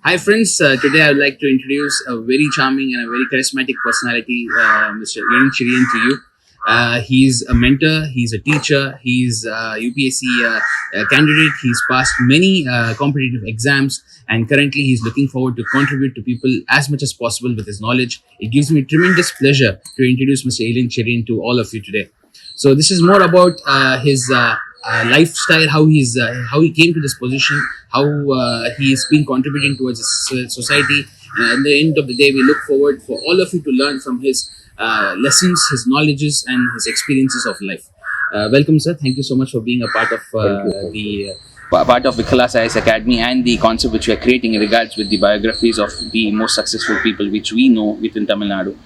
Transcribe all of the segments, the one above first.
Hi friends, today I would like to introduce a very charming and a very charismatic personality, Mr. Ilanchezhian to you. He's a mentor, he's a teacher, he's a UPSC candidate, he's passed many competitive exams, and currently he's looking forward to contribute to people as much as possible with his knowledge. It gives me tremendous pleasure to introduce Mr. Ilanchezhian to all of you today. So this is more about his lifestyle, how he came to this position, how he's been contributing towards society. And at the end of the day, we look forward for all of you to learn from his lessons, his knowledges, and his experiences of life. Welcome, sir. Thank you so much for being a part of part of IKLAS IAS Academy and the concept which we are creating in regards with the biographies of the most successful people which we know within Tamil Nadu.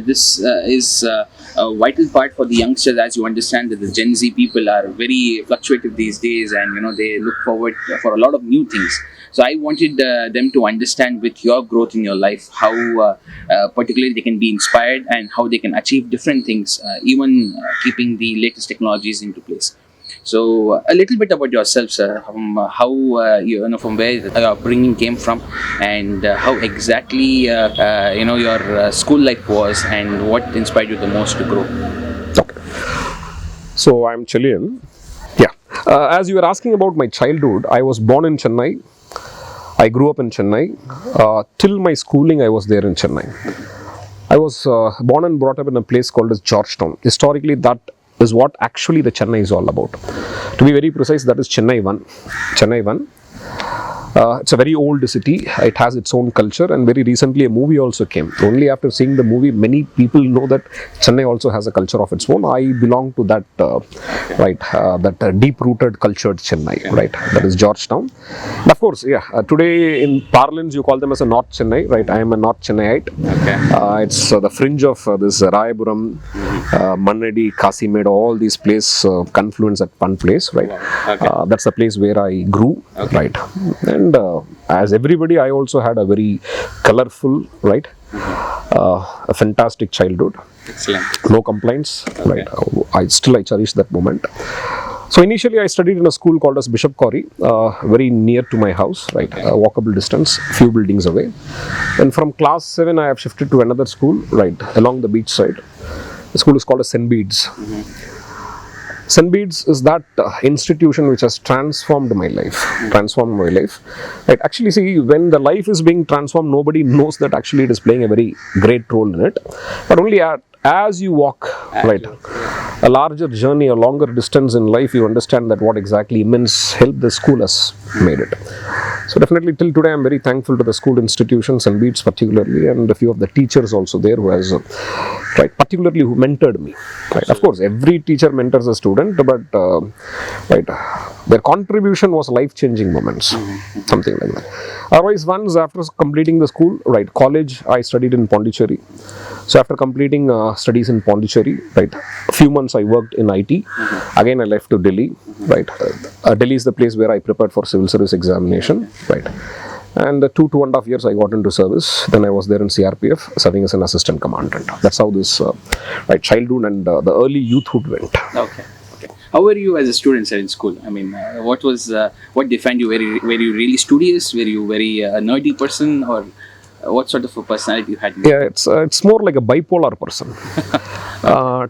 This is a vital part for the youngsters, as you understand that the Gen Z people are very fluctuative these days, and they look forward for a lot of new things. So I wanted them to understand with your growth in your life how particularly they can be inspired and how they can achieve different things, even keeping the latest technologies into place. So a little bit about yourself, sir, how from where your upbringing came from, and how exactly your school life was, and what inspired you the most to grow. Okay. So I'm Chilean. Yeah. As you were asking about my childhood, I was born in Chennai. I grew up in Chennai. Till my schooling, I was there in Chennai. I was born and brought up in a place called as Georgetown. Historically, that is what actually the Chennai is all about. To be very precise, that is Chennai 1. Chennai 1. It's a very old city. It has its own culture, and very recently a movie also came. Only after seeing the movie, many people know that Chennai also has a culture of its own. I belong to that, deep-rooted, cultured Chennai, right? That is Georgetown. And of course, today in parlance, you call them as a North Chennai, right? I am a North Chennaiite. Okay. It's the fringe of this Rayapuram, Mannadi, Kasimed, all these places confluence at one place, right? Okay. That's the place where I grew, right? And as everybody, I also had a very colorful, right, a fantastic childhood. Excellent. No complaints, okay. Right? I cherish that moment. So initially, I studied in a school called as Bishop Corrie, very near to my house, right, okay. Walkable distance, few buildings away. And from class 7, I have shifted to another school, right, along the beach side. The school is called as St. Bede's. St. Bede's is that institution which has transformed my life. Right? Actually, see, when the life is being transformed, nobody knows that actually it is playing a very great role in it. But only as you walk, right, a larger journey, a longer distance in life, you understand that what exactly immense help the school has made it. So definitely till today, I'm very thankful to the school institutions and Beats particularly, and a few of the teachers also there who has, right, particularly who mentored me. Right. Of course, every teacher mentors a student, but right, their contribution was life-changing moments, something like that. Otherwise, once after completing the school, right, college, I studied in Pondicherry. So after completing studies in Pondicherry, right, a few months I worked in IT. Again, I left to Delhi, right. Delhi is the place where I prepared for civil service examination, right. And 2.5 years I got into service. Then I was there in CRPF, serving as an assistant commandant. That's how this right, childhood and the early youthhood went. Okay. How were you as a student, sir, in school? I mean, what defined you? Were you really studious? Were you very nerdy person, or what sort of a personality you had? Yeah, it's more like a bipolar person.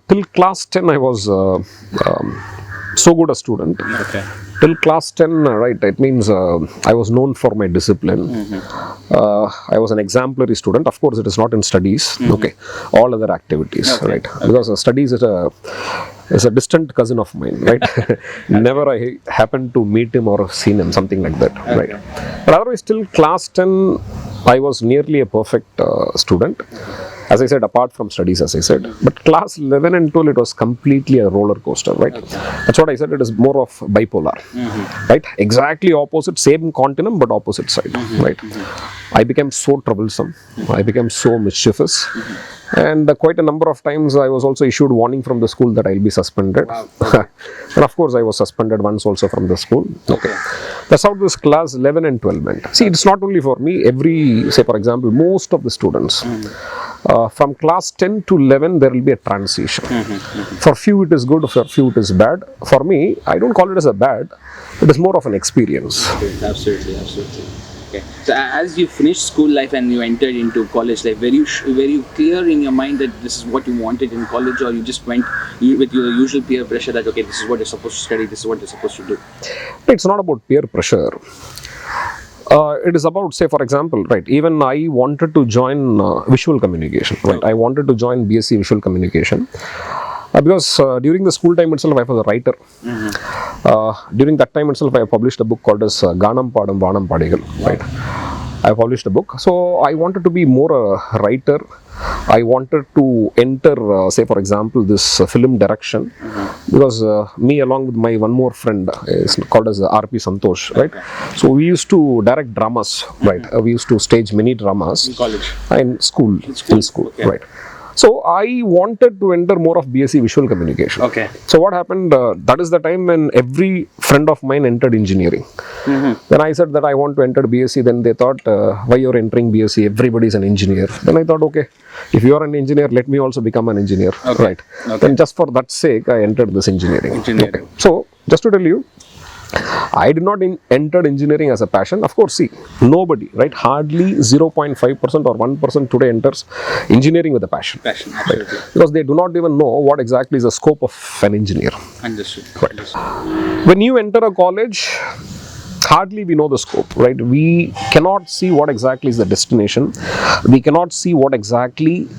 Till class 10, I was so good a student. Okay. Till class 10, right, it means I was known for my discipline. I was an exemplary student. Of course, it is not in studies, okay, all other activities, okay. Right, okay. Because studies is a distant cousin of mine, right. Never I happened to meet him or seen him, something like that, okay. Right. But otherwise, till class 10, I was nearly a perfect student. As I said, apart from studies, as I said. But class 11 and 12, it was completely a roller coaster, right? Okay. That's what I said, it is more of bipolar, right? Exactly opposite, same continent, but opposite side, right? I became so troublesome. I became so mischievous. And quite a number of times I was also issued warning from the school that I'll be suspended. Wow. And of course I was suspended once also from the school. Okay. That's how this class 11 and 12 went. See, it's not only for me, say for example, most of the students, from class 10 to 11, there will be a transition. For few it is good, for few it is bad. For me, I don't call it as a bad, it is more of an experience. Absolutely. Okay. So as you finished school life and you entered into college life, were you clear in your mind that this is what you wanted in college, or you just went with your usual peer pressure that okay, this is what you're supposed to study, this is what you're supposed to do? It's not about peer pressure. It is about, say, for example, right, even I wanted to join visual communication, right? I wanted to join BSc Visual Communication because during the school time itself, I was a writer. During that time itself, I published a book called as Ganam Padam Vanam Padigal, right? I published a book. So I wanted to be more a writer. I wanted to enter, say, for example, this film direction because me along with my one more friend is called as RP Santosh, right? So we used to direct dramas, right? We used to stage many dramas In college? in school, Okay. right? So I wanted to enter more of BSc Visual Communication. Okay. So what happened, that is the time when every friend of mine entered engineering. Then I said that I want to enter BSc, then they thought, why you're entering BSc, everybody is an engineer. Then I thought, okay, if you are an engineer, let me also become an engineer, right? Then just for that sake, I entered this engineering. Okay. So just to tell you, I did not enter engineering as a passion. Of course, see, nobody, right? Hardly 0.5% or 1% today enters engineering with a passion. Passion, absolutely. Right? Because they do not even know what exactly is the scope of an engineer. Understood. Right. Understood. When you enter a college, hardly we know the scope, right? We cannot see what exactly is the destination. We cannot see what exactly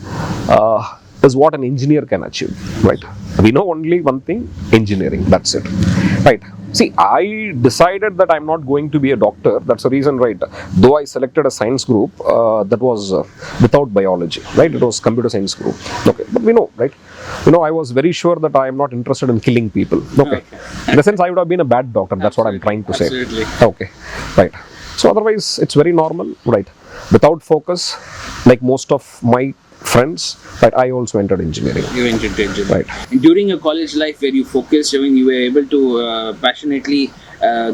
is what an engineer can achieve, right? We know only one thing, engineering, that's it, right? See, I decided that I'm not going to be a doctor. That's the reason, right? Though I selected a science group that was without biology, right? It was computer science group. Okay, but we know, right? You know, I was very sure that I am not interested in killing people. Okay. In the sense, I would have been a bad doctor. That's what I'm trying to say. Absolutely. Okay, right. So otherwise, it's very normal, right? Without focus, like most of my friends, right, I also entered engineering. You entered engineering. Right. During your college life, where you focused, I mean, you were able to passionately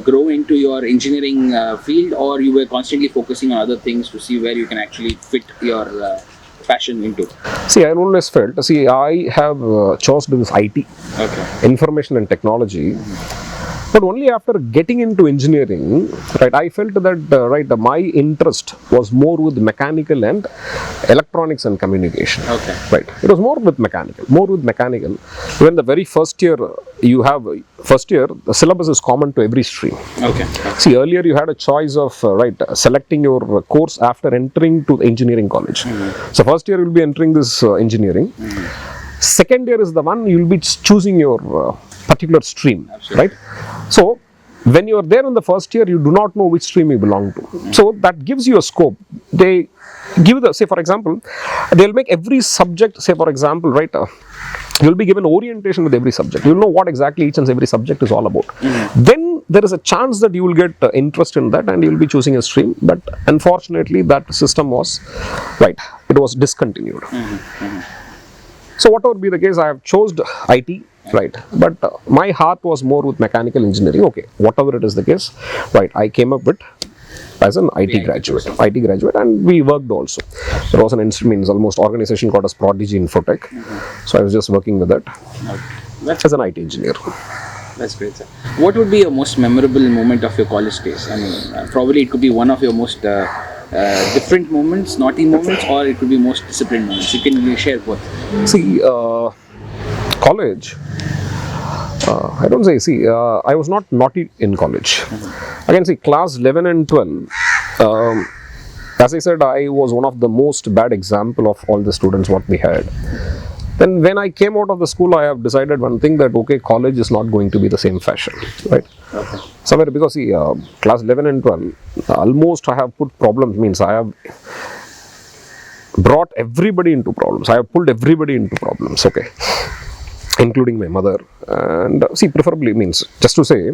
grow into your engineering field, or you were constantly focusing on other things to see where you can actually fit your passion into? See, I always felt, see, I have chosen this IT, information and technology. But only after getting into engineering, right, I felt that right, my interest was more with mechanical and electronics and communication. Okay. Right. It was more with mechanical. When the very first year the syllabus is common to every stream. Okay. See, earlier you had a choice of selecting your course after entering to the engineering college. So first year you will be entering this engineering. Second year is the one you will be choosing your particular stream. Absolutely. Right? So when you are there in the first year, you do not know which stream you belong to. So that gives you a scope. They give the, say for example, they'll make every subject, say for example, right, you'll be given orientation with every subject. You'll know what exactly each and every subject is all about. Then there is a chance that you will get interest in that and you will be choosing a stream. But unfortunately, that system was, right, it was discontinued. So whatever be the case, I have chosen IT, right, but my heart was more with mechanical engineering. Okay, whatever it is the case, right, I came up with as an IT graduate, and we worked also. There was an instrument, almost organization called as Prodigy Infotech. So I was just working with that as an IT engineer. That's great, sir. What would be your most memorable moment of your college days? I mean, probably it could be one of your most different moments, naughty moments, or it could be most disciplined moments. You can share both. See, college, I don't say, see, I was not naughty in college. Again, see, class 11 and 12, as I said, I was one of the most bad example of all the students what we had. Then when I came out of the school, I have decided one thing, that okay, college is not going to be the same fashion, right? Somewhere, because see, class 11 and 12, almost I have put problems, means I have brought everybody into problems. I have pulled everybody into problems, okay, including my mother. And see, preferably, means, just to say,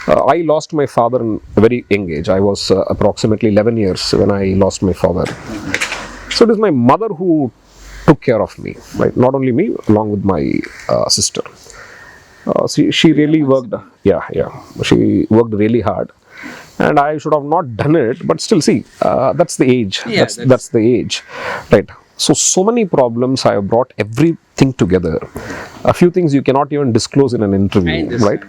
I lost my father in a very young age. I was approximately 11 years when I lost my father. So it is my mother who took care of me, right? Not only me, along with my sister. She really worked, she worked really hard. And I should have not done it, but still, see, that's the age. That's the age, right? So many problems. I have brought everything together. A few things you cannot even disclose in an interview, right?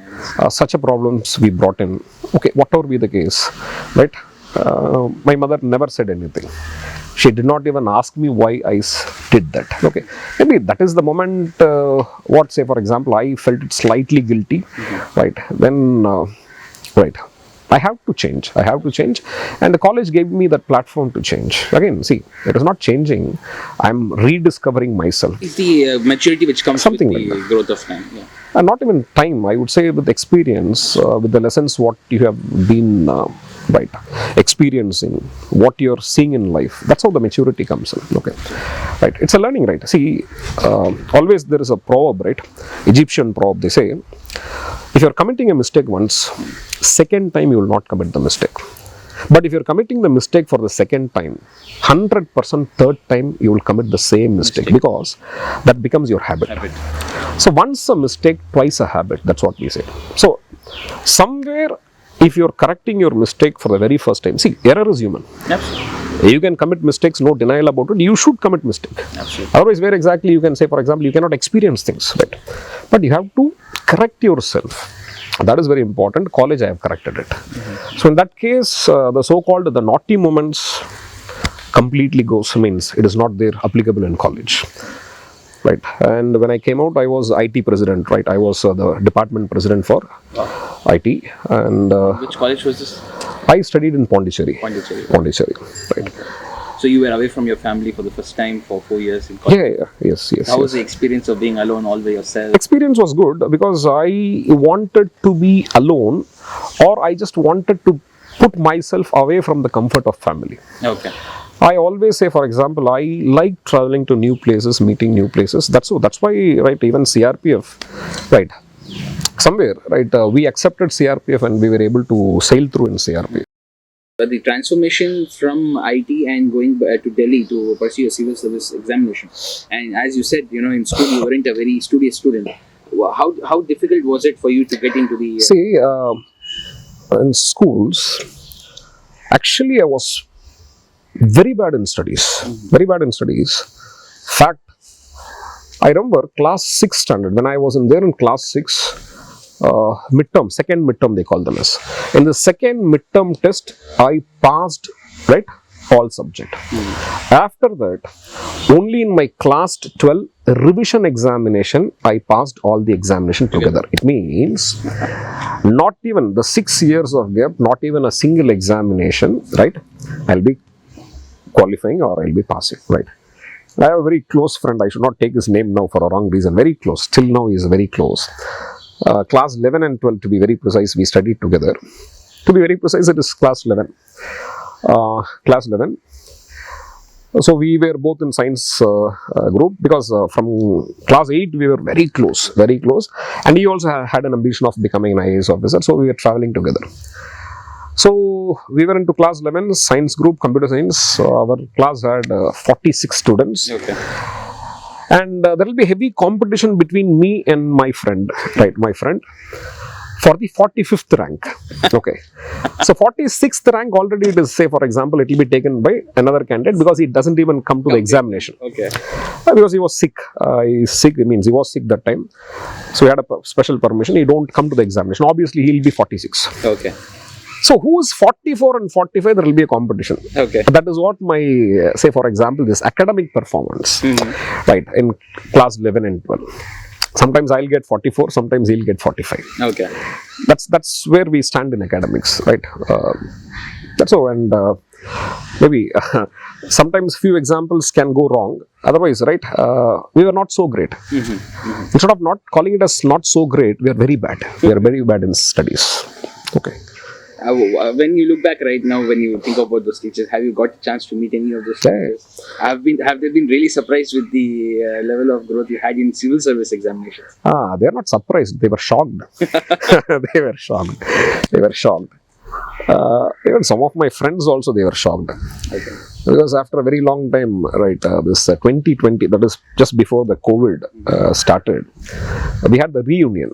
Such a problems we brought in. Okay, whatever be the case, right? my mother never said anything. She did not even ask me why I did that. Okay, maybe that is the moment. What say, for example, I felt it slightly guilty, right? Then, right. I have to change. I have to change, and the college gave me that platform to change. Again, see, it is not changing. I'm rediscovering myself. It's the maturity which comes Something with the like that. growth of time. Yeah. And not even time, I would say, with experience, with the lessons what you have been right experiencing, what you're seeing in life. That's how the maturity comes in. Okay, right? It's a learning, right? See, always there is a proverb, right? Egyptian proverb. They say, if you're committing a mistake once, second time you will not commit the mistake. But if you're committing the mistake for the second time, 100% third time you will commit the same mistake, because that becomes your habit. So once a mistake, twice a habit. That's what we say. So somewhere, if you're correcting your mistake for the very first time, see, error is human. Absolutely. You can commit mistakes, no denial about it. You should commit mistake. Absolutely. Otherwise, where exactly you can say, for example, you cannot experience things, right? But you have to correct yourself. That is very important. College, I have corrected it. So in that case, the so-called the naughty moments completely goes, means it is not there applicable in college. Right, and when I came out, I was IT president. Right, I was the department president for IT. And which college was this? I studied in Pondicherry. Pondicherry. Right. So you were away from your family for the first time for 4 years in college. Yes. How was the experience of being alone all by yourself? Experience was good because I wanted to be alone, or I just wanted to put myself away from the comfort of family. Okay. I always say, for example, I like traveling to new places, meeting new places. That's why, right, even CRPF, right, somewhere, right, we accepted CRPF and we were able to sail through in CRPF. The transformation from IT and going to Delhi to pursue a civil service examination. And as you said, in school you weren't a very studious student. How difficult was it for you to get into the... See, in schools, actually I was very bad in studies. Very bad in studies. Fact, I remember class 6 standard, when I was in class 6, midterm, second midterm they call them as. In the second midterm test, I passed, right, all subject. After that, only in my class 12 revision examination, I passed all the examination together. It means, not even the 6 years of gap, not even a single examination, right, I'll be qualifying or I'll be passing, right. I have a very close friend, I should not take his name now for a wrong reason, very close, till now he is very close. Class 11 and 12 to be very precise, we studied together. To be very precise, it is class 11. Class 11. So we were both in science group, because from class 8 we were very close, and he also had an ambition of becoming an IAS officer, so we were traveling together. So we were into class 11, science group, computer science. Our class had 46 students. Okay. And there will be heavy competition between me and my friend, right, for the 45th rank. Okay. So 46th rank already it is, say for example, it will be taken by another candidate because he doesn't even come to the examination. Okay. Because he was sick. It means he was sick that time. So he had a special permission. He don't come to the examination. Obviously, he will be 46. Okay. So who is 44 and 45, there will be a competition. Okay. That is what my, say for example, this academic performance, right, in class 11 and 12. Sometimes I'll get 44, sometimes he'll get 45. Okay. That's where we stand in academics, right. That's so, and maybe sometimes few examples can go wrong. Otherwise, right, we were not so great. Instead of not calling it as not so great, we are very bad. We are very bad in studies. Okay. When you look back right now, when you think about those teachers, have you got a chance to meet any of those teachers? Have they been really surprised with the level of growth you had in civil service examinations? They are not surprised. They were shocked. They were shocked. Even some of my friends also, they were shocked. Okay. Because after a very long time, right, this 2020, that is just before the COVID started, we had the reunion,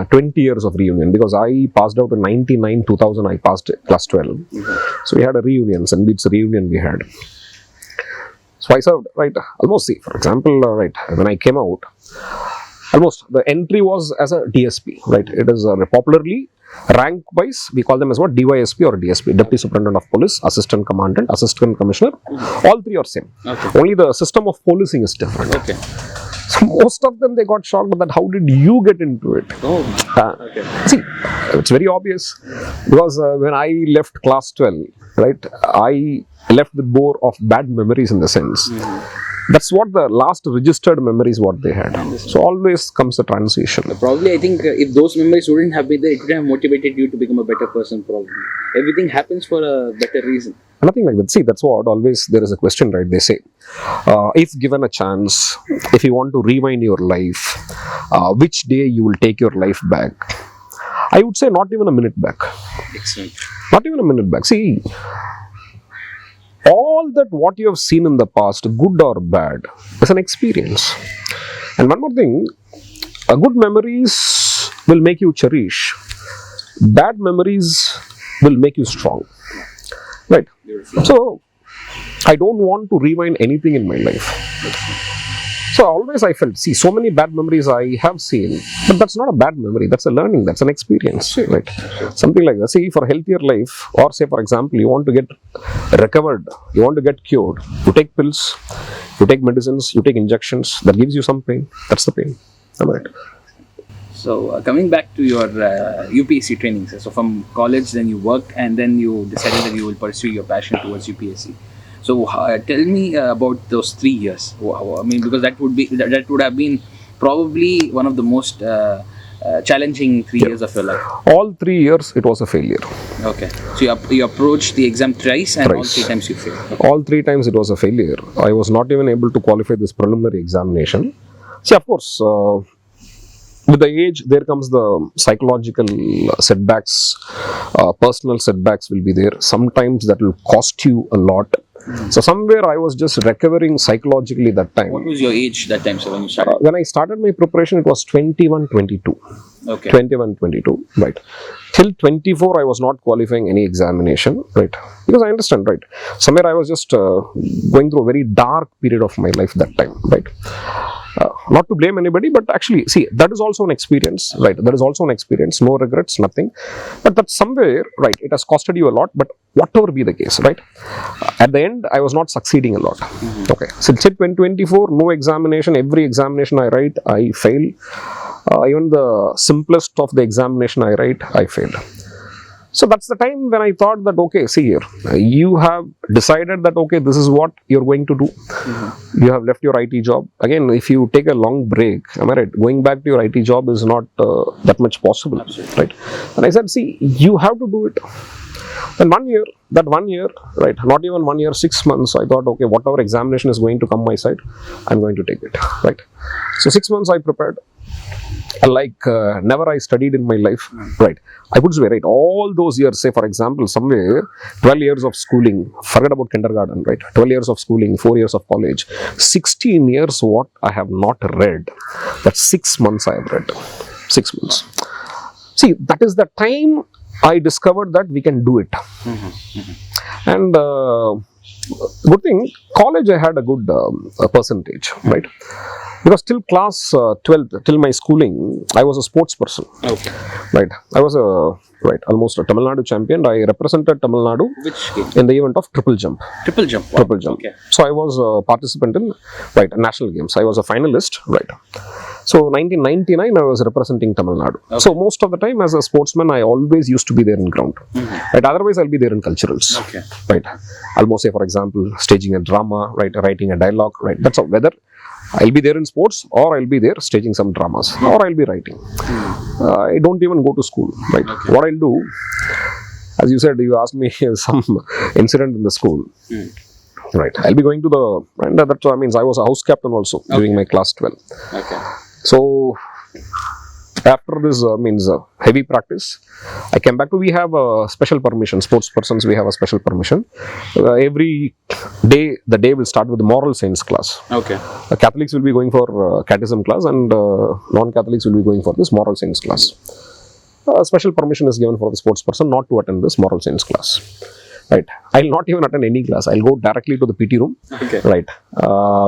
20 years of reunion, because I passed out in 99, 2000, I passed class 12. So we had a reunion, St. Beats reunion we had. So I served, right, almost, see, for example, right, when I came out, almost the entry was as a DSP, right? It is popularly rank wise, we call them as what? DYSP or DSP, Deputy Superintendent of Police, Assistant Commandant, Assistant Commissioner. All three are same. Okay. Only the system of policing is different. Okay. So most of them, they got shocked that how did you get into it? Oh. Okay. See, it's very obvious because when I left class 12, right, I left with more of bad memories in the sense. That's what the last registered memories what they had. So always comes a transition. Probably, I think if those memories wouldn't have been there, it would have motivated you to become a better person. Probably everything happens for a better reason. Nothing like that. See, that's what always there is a question, right? They say, if given a chance, if you want to rewind your life, which day you will take your life back? I would say not even a minute back. Excellent. Not even a minute back. See, all that what you have seen in the past, good or bad, is an experience. And one more thing, good memories will make you cherish. Bad memories will make you strong. Right. Beautiful. So, I don't want to rewind anything in my life. So, always I felt, see, so many bad memories I have seen, but that's not a bad memory, that's a learning, that's an experience, right? Something like that. See, for a healthier life, or say, for example, you want to get recovered, you want to get cured, you take pills, you take medicines, you take injections, that gives you some pain, that's the pain. Am I right? So coming back to your UPSC training, so from college then you worked and then you decided that you will pursue your passion towards UPSC. So tell me about those 3 years. I mean, because that would have been probably one of the most challenging 3 years of your life. All 3 years it was a failure. Okay. So you approached the exam thrice and all 3 times you failed. Okay. All 3 times it was a failure. I was not even able to qualify this preliminary examination. See, of course, with the age, there comes the psychological setbacks, personal setbacks will be there. Sometimes that will cost you a lot. So somewhere I was just recovering psychologically that time. What was your age that time, so when you started? When I started my preparation, it was 21, 22. Okay. 21, 22, right. Till 24, I was not qualifying any examination, right. Because I understand, right. Somewhere I was just going through a very dark period of my life that time, right. Not to blame anybody, but actually, see, that is also an experience, right? That is also an experience, no regrets, nothing. But that somewhere, right, it has costed you a lot, but whatever be the case, right? At the end, I was not succeeding a lot. Okay, so till 2024, no examination, every examination I write, I fail. Even the simplest of the examination I write, I failed. So that's the time when I thought that, okay, see here, you have decided that, okay, this is what you're going to do. You have left your IT job. Again, if you take a long break, am I right? Going back to your IT job is not that much possible, right? And I said, see, you have to do it. And that one year, right, not even 1 year, 6 months, I thought, okay, whatever examination is going to come my side, I'm going to take it, right? So 6 months I prepared. Like never I studied in my life, right? I would say, right, all those years, say for example, somewhere 12 years of schooling, forget about kindergarten, right? 12 years of schooling, 4 years of college, 16 years what I have not read, that's 6 months I have read, 6 months. See, that is the time I discovered that we can do it. And good thing, college I had a good percentage, right? Because till class 12th, till my schooling, I was a sports person. Okay. Right. I was almost a Tamil Nadu champion. I represented Tamil Nadu. Which game? In the event of triple jump. Triple jump. Wow. Triple jump. Okay. So I was a participant in national games. I was a finalist. Right. So 1999, I was representing Tamil Nadu. Okay. So most of the time, as a sportsman, I always used to be there in ground. Right. Otherwise, I'll be there in culturals. Okay. Right. Almost say, for example, staging a drama. Right. Writing a dialogue. Right. That's all. Whether I'll be there in sports, or I'll be there staging some dramas, or I'll be writing. I don't even go to school, right? Okay. What I'll do, as you said, you asked me some incident in the school, right? I'll be going to and that means I was a house captain also during my class 12. Okay. So after this heavy practice, I came back to, we have a special permission, sports persons, we have a special permission. Every day, the day will start with the moral science class. Okay. Catholics will be going for catechism class, and non-Catholics will be going for this moral science class. Special permission is given for the sports person not to attend this moral science class. right? I'll not even attend any class. I'll go directly to the PT room, Okay. right?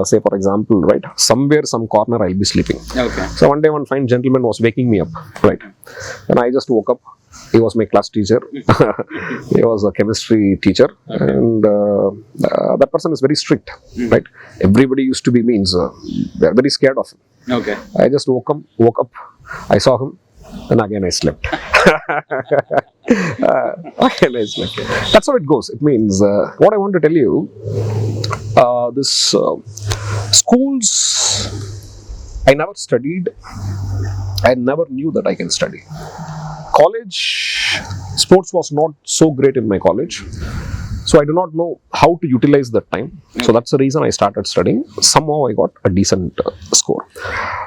Say for example, right, somewhere, some corner, I'll be sleeping. Okay. So one day, one fine gentleman was waking me up, right? And I just woke up. He was my class teacher. He was a chemistry teacher, and that person is very strict, right? Everybody used to be means they're very scared of him. Okay. I just woke up, I saw him, and again I slept. Again I slept. That's how it goes. It means what I want to tell you, this schools, I never studied. I never knew that I can study. College, sports was not so great in my college. So I do not know how to utilize that time. So that's the reason I started studying. Somehow I got a decent score.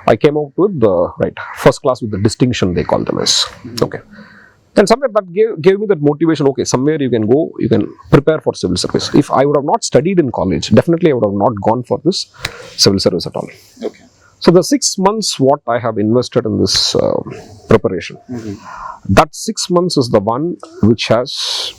I came out with the first class with the distinction, they call them as. Okay. And somewhere that gave me that motivation. Okay, somewhere you can go, you can prepare for civil service. If I would have not studied in college, definitely I would have not gone for this civil service at all. Okay. So the 6 months what I have invested in this preparation, that 6 months is the one which has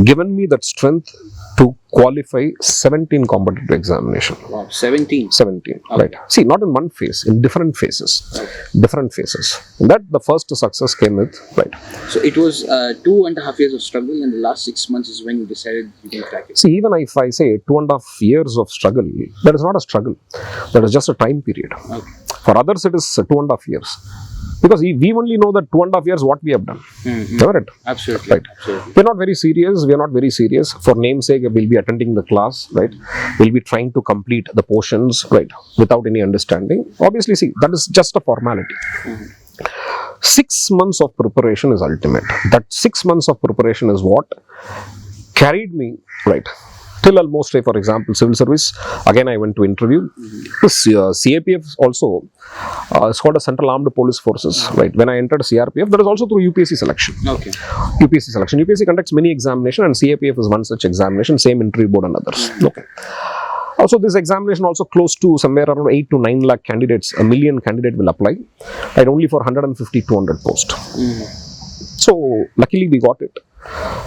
given me that strength to qualify 17 competitive examination. Wow, 17. 17, Okay. right. See, not in one phase, in different phases. Okay. Different phases. That the first success came with, right. So it was 2.5 years of struggle, and the last 6 months is when you decided you can crack it. See, even if I say 2.5 years of struggle, that is not a struggle. That is just a time period. Okay. For others, it is 2.5 years. Because we only know that 2.5 years what we have done. Correct? Absolutely. Right. Absolutely. We're not very serious. We are not very serious. For namesake, we'll be attending the class, right? We'll be trying to complete the portions, right? Without any understanding. Obviously, see, that is just a formality. 6 months of preparation is ultimate. That 6 months of preparation is what carried me, right? Till almost, say, for example, civil service. Again, I went to interview. This CAPF also is called a Central Armed Police Forces, right? When I entered CRPF, that is also through UPSC selection. Okay. UPSC selection. UPSC conducts many examinations, and CAPF is one such examination, same entry board and others. Okay. Also, this examination also close to somewhere around 8 to 9 lakh candidates, a million candidate will apply, right? Only for 150, 200 posts. So, luckily we got it.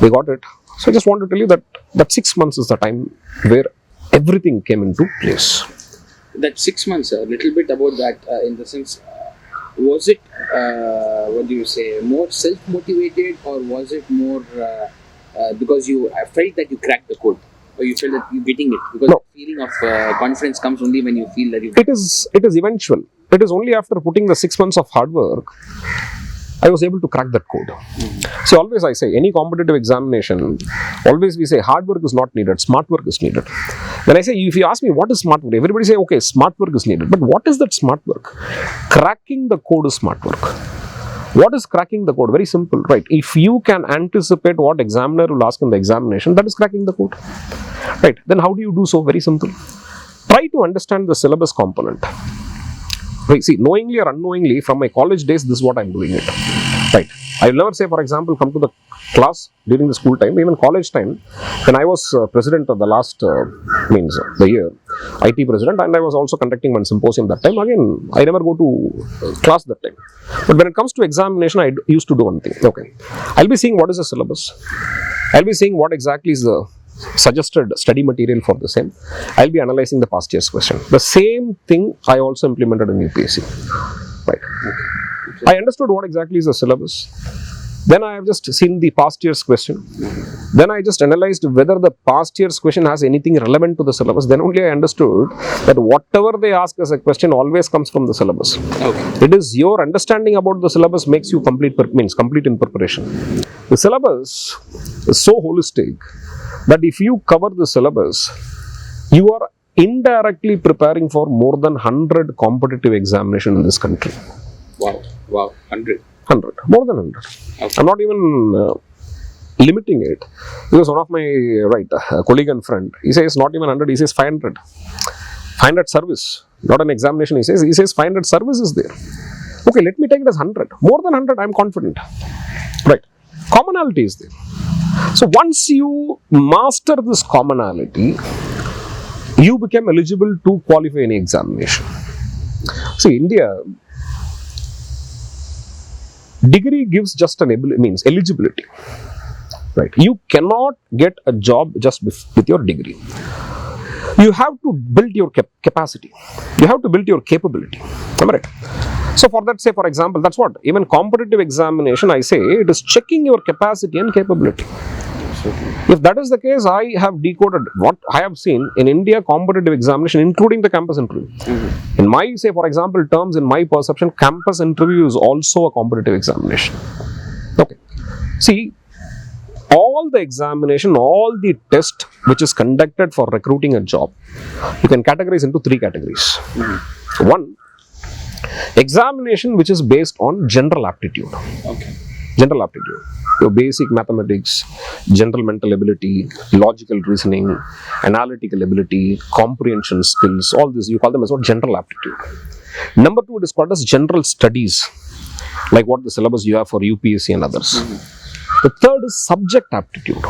We got it. So I just want to tell you that 6 months is the time where everything came into place. That 6 months, a little bit about that in the sense, was it, what do you say, more self-motivated, or was it more because you felt that you cracked the code, or you felt that you're getting it? Because No. the feeling of confidence comes only when you feel that you. It is eventual. It is only after putting the 6 months of hard work I was able to crack that code. See, always I say, any competitive examination, always we say hard work is not needed, smart work is needed. When I say, if you ask me what is smart work, everybody say, okay, smart work is needed. But what is that smart work? Cracking the code is smart work. What is cracking the code? Very simple, right? If you can anticipate what examiner will ask in the examination, that is cracking the code. Right? Then how do you do so? Very simple. Try to understand the syllabus component. Right, see, knowingly or unknowingly, from my college days, this is what I'm doing it. Right. I will never say, for example, come to the class during the school time, even college time, when I was president of the last, the year, IT president, and I was also conducting one symposium that time. Again, I never go to class that time. But when it comes to examination, I used to do one thing. Okay. I'll be seeing what is the syllabus. I'll be seeing what exactly is the suggested study material for the same. I'll be analyzing the past year's question. The same thing I also implemented in UPSC. Right. Okay. I understood what exactly is the syllabus. Then I have just seen the past year's question. Then I just analyzed whether the past year's question has anything relevant to the syllabus. Then only I understood that whatever they ask as a question always comes from the syllabus. Okay. It is your understanding about the syllabus makes you complete in preparation. The syllabus is so holistic that if you cover the syllabus, you are indirectly preparing for more than 100 competitive examinations in this country. Wow, 100. 100, more than 100. Okay. I'm not even limiting it, because one of my colleague and friend, he says not even 100, he says 500. 500 service, not an examination, he says 500 service is there. Okay, let me take it as 100. More than 100, I'm confident. Right. Commonality is there. So once you master this commonality, you become eligible to qualify any examination. See, India, degree gives just an eligibility. right? You cannot get a job just with your degree. You have to build your capacity. You have to build your capability. Am I right? So for that, say for example, that's what even competitive examination, I say it is checking your capacity and capability. If that is the case, I have decoded what I have seen in India competitive examination, including the campus interview. In my, say for example, terms, in my perception, campus interview is also a competitive examination. Okay. See, all the examination, all the test which is conducted for recruiting a job, you can categorize into 3 categories. One, examination which is based on general aptitude. Okay. General aptitude. Your basic mathematics, general mental ability, logical reasoning, analytical ability, comprehension skills, all this, you call them as what? General aptitude. Number 2, it is called as general studies, like what the syllabus you have for UPSC and others. The third is subject aptitude,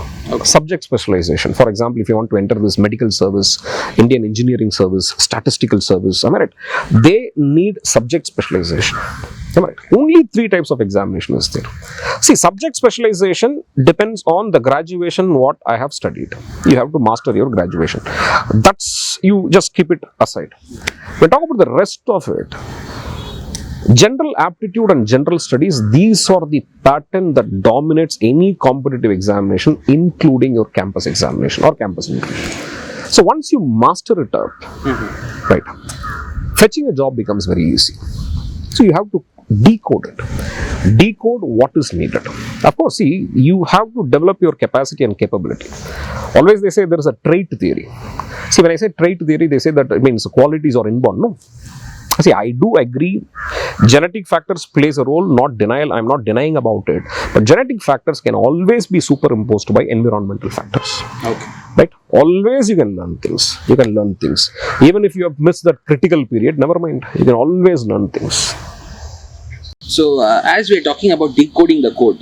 subject specialization. For example, if you want to enter this medical service, Indian engineering service, statistical service, am I right? They need subject specialization. Am I right? Only 3 types of examination is there. See, subject specialization depends on the graduation what I have studied. You have to master your graduation. That's, you just keep it aside. We talk about the rest of it. General aptitude and general studies, these are the pattern that dominates any competitive examination, including your campus examination or campus interview. So once you master it up, right, fetching a job becomes very easy. So you have to decode it. Decode what is needed. Of course, see, you have to develop your capacity and capability. Always they say there is a trait theory. See, when I say trait theory, they say that it means qualities are inborn. No. See, I do agree, genetic factors plays a role, not denial, I'm not denying about it, but genetic factors can always be superimposed by environmental factors. Okay. Right? Always you can learn things. You can learn things. Even if you have missed that critical period, never mind, you can always learn things. So, as we are talking about decoding the code,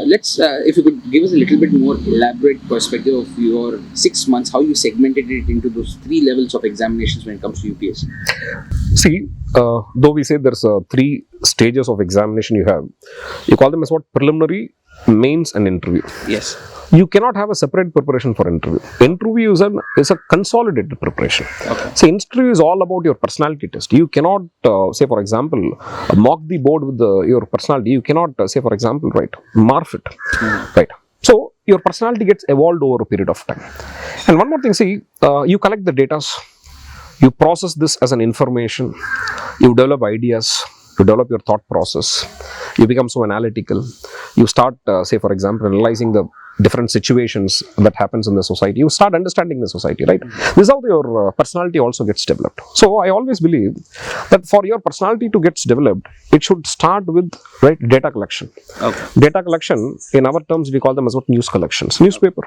let's, if you could give us a little bit more elaborate perspective of your 6 months, how you segmented it into those 3 levels of examinations when it comes to UPSC. See, though we say there's 3 stages of examination you call them as what? Preliminary, mains and interview. Yes. You cannot have a separate preparation for interview. Interview is a consolidated preparation. Okay. See, interview is all about your personality test. You cannot, say for example, mock the board with your personality. You cannot, say for example, right, morph it. Right. So, your personality gets evolved over a period of time. And one more thing, see, you collect the data, you process this as an information, you develop ideas, you develop your thought process, you become so analytical, you start, say for example, analyzing the different situations that happens in the society, you start understanding the society, right? This is how your personality also gets developed. So I always believe that for your personality to get developed, it should start with, right, data collection. Okay. Data collection, in our terms, we call them as what? News collections, newspaper.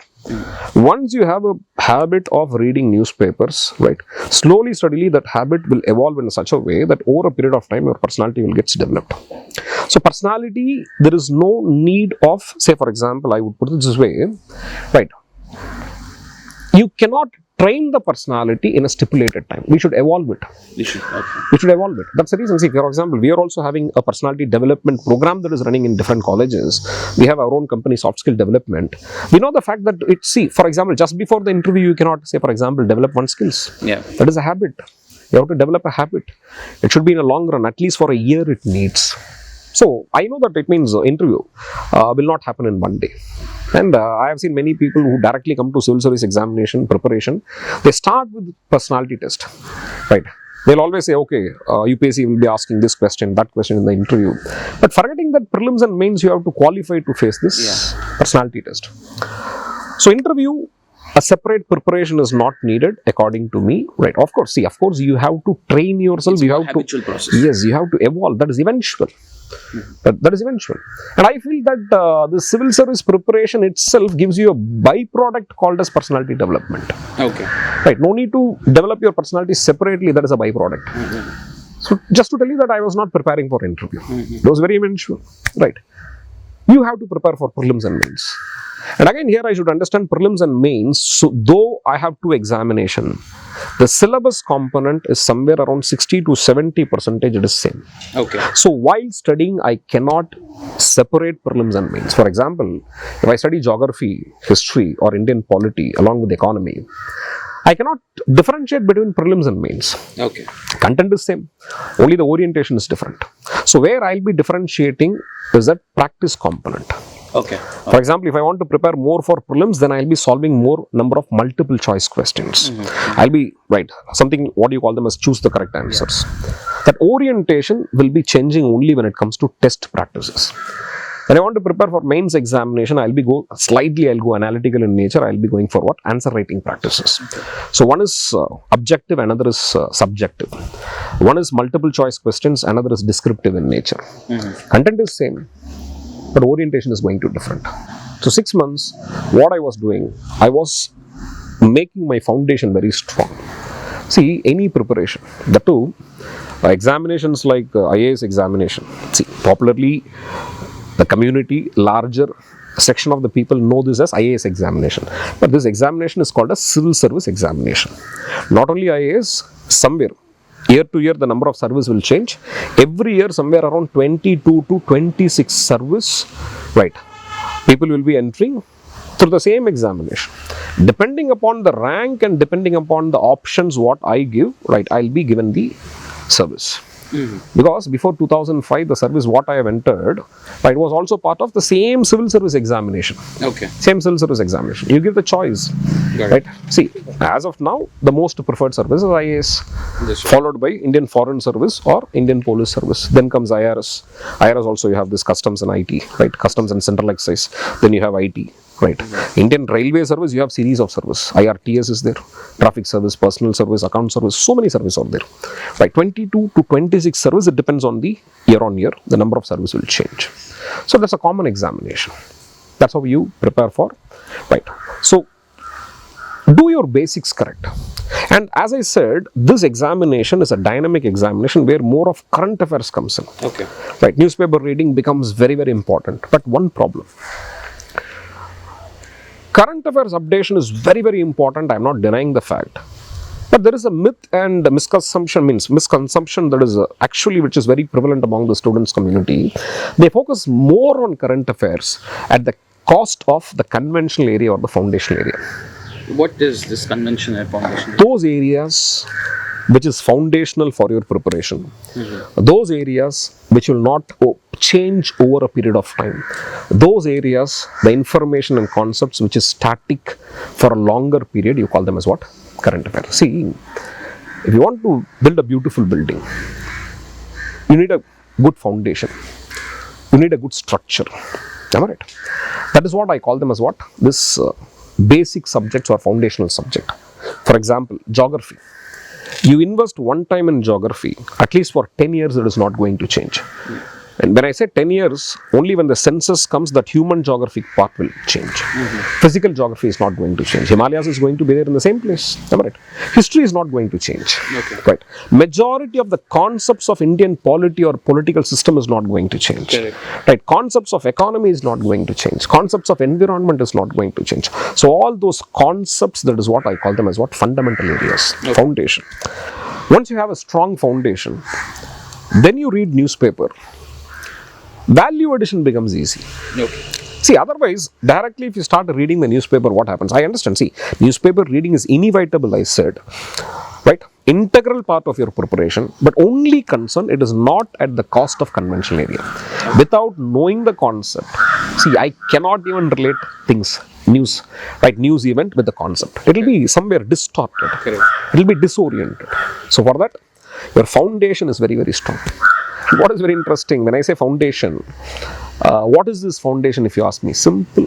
Once you have a habit of reading newspapers, right, slowly, steadily, that habit will evolve in such a way that over a period of time, your personality will get developed. So personality, there is no need of, say for example, I would put it this way, right, you cannot train the personality in a stipulated time. We should evolve it. We should evolve it. That's the reason. See, for example, we are also having a personality development program that is running in different colleges. We have our own company, Soft Skill Development. We know the fact that for example, just before the interview, you cannot, say for example, develop one skills. Yeah. That is a habit. You have to develop a habit. It should be in a long run, at least for a year it needs. So, I know that it means interview will not happen in one day. And I have seen many people who directly come to civil service examination preparation. They start with personality test, right? They'll always say, okay, UPSC will be asking this question, that question in the interview. But forgetting that prelims and mains, you have to qualify to face this personality test. So, interview, a separate preparation is not needed, according to me, right? Of course, you have to train yourself. It's you have habitual process. Yes, you have to evolve. That is eventual. That is eventual. And I feel that the civil service preparation itself gives you a byproduct called as personality development. Okay. Right. No need to develop your personality separately. That is a byproduct. So just to tell you that I was not preparing for interview. It was very eventual. Right. You have to prepare for prelims and mains. And again, here I should understand prelims and mains. So though I have 2 examinations, The syllabus component is somewhere around 60 to 70% it is same. Okay. So while studying, I cannot separate prelims and mains. For example, if I study geography, history, or Indian polity along with economy, I cannot differentiate between prelims and mains. Okay. Content is same, only the orientation is different. So where I'll be differentiating is that practice component. Okay. For example, if I want to prepare more for prelims, then I'll be solving more number of multiple choice questions. I'll be, something, what you call them as choose the correct answers. That orientation will be changing only when it comes to test practices. When I want to prepare for mains examination, I'll go analytical in nature. I'll be going for what? Answer writing practices. So one is objective, another is subjective. One is multiple choice questions, another is descriptive in nature. Content is same, but orientation is going to different. So 6 months, what I was doing, I was making my foundation very strong. See, any preparation, that too, examinations like IAS examination. See, popularly, the community, larger section of the people know this as IAS examination. But this examination is called a civil service examination. Not only IAS, somewhere, year to year, the number of service will change. Every year, somewhere around 22 to 26 service, people will be entering through the same examination. Depending upon the rank and depending upon the options what I give, I'll be given the service. Because before 2005, the service what I have entered, it was also part of the same civil service examination. Okay. Same civil service examination. You give the choice. See, as of now, the most preferred service is IAS, followed by Indian Foreign Service or Indian Police Service. Then comes IRS. IRS also you have this customs and IT, Customs and Central Excise. Then you have IT. Indian Railway Service, you have series of service. IRTS is there, Traffic Service, Personal Service, Account Service, so many services are there. 22 to 26 service, it depends on the year on year, the number of service will change. So that's a common examination. That's how you prepare for, So do your basics correct. And as I said, this examination is a dynamic examination where more of current affairs comes in. Okay. Newspaper reading becomes very, very important. But one problem. Current affairs updation is very, very important. I'm not denying the fact. But there is a myth and misconception that is actually which is very prevalent among the students community. They focus more on current affairs at the cost of the conventional area or the foundational area. What is this conventional and foundational? Those areas which is foundational for your preparation. Those areas which will not change over a period of time. Those areas, the information and concepts which is static for a longer period, you call them as what? Current affairs. See, if you want to build a beautiful building, you need a good foundation. You need a good structure. Am I right? That is what I call them as what? This basic subjects or foundational subject. For example, geography. You invest one time in geography, at least for 10 years it is not going to change. And when I say 10 years, only when the census comes, that human geographic part will change. Physical geography is not going to change. Himalayas is going to be there in the same place. Am I right? History is not going to change. Okay. Majority of the concepts of Indian polity or political system is not going to change. Correct. Concepts of economy is not going to change. Concepts of environment is not going to change. So all those concepts, that is what I call them as what? Fundamental areas. Foundation. Once you have a strong foundation, then you read newspaper. Value addition becomes easy. See, otherwise, directly if you start reading the newspaper, what happens? I understand. See, newspaper reading is inevitable, I said. Integral part of your preparation, but only concern, it is not at the cost of conventional area. Without knowing the concept, see, I cannot even relate things, news event with the concept. It will be somewhere distorted. It will be disoriented. So for that, your foundation is very, very strong. What is very interesting, when I say foundation, what is this foundation if you ask me? Simple.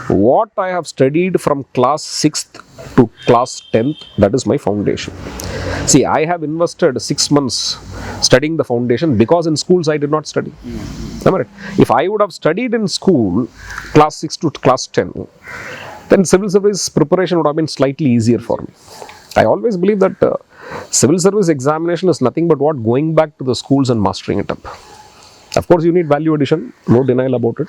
What I have studied from class 6th to class 10th, that is my foundation. See, I have invested 6 months studying the foundation because in schools I did not study. If I would have studied in school, class 6 to class 10, then civil service preparation would have been slightly easier for me. I always believe that civil service examination is nothing but what? Going back to the schools and mastering it up. Of course, you need value addition, no denial about it.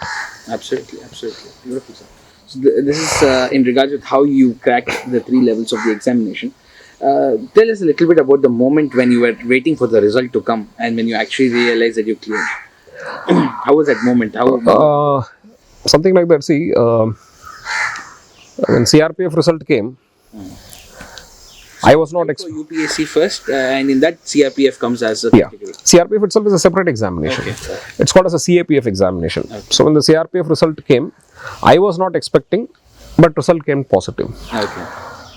Absolutely. Beautiful, sir. So this is in regards with how you crack the 3 levels of the examination. Tell us a little bit about the moment when you were waiting for the result to come and when you actually realized that you cleared. How was that moment? Something like that. See, when CRPF result came, I was not for UPSC first, and in that CRPF comes as a category. CRPF itself is a separate examination. Okay. It's called as a CAPF examination. Okay. So when the CRPF result came, I was not expecting, but result came positive. Okay.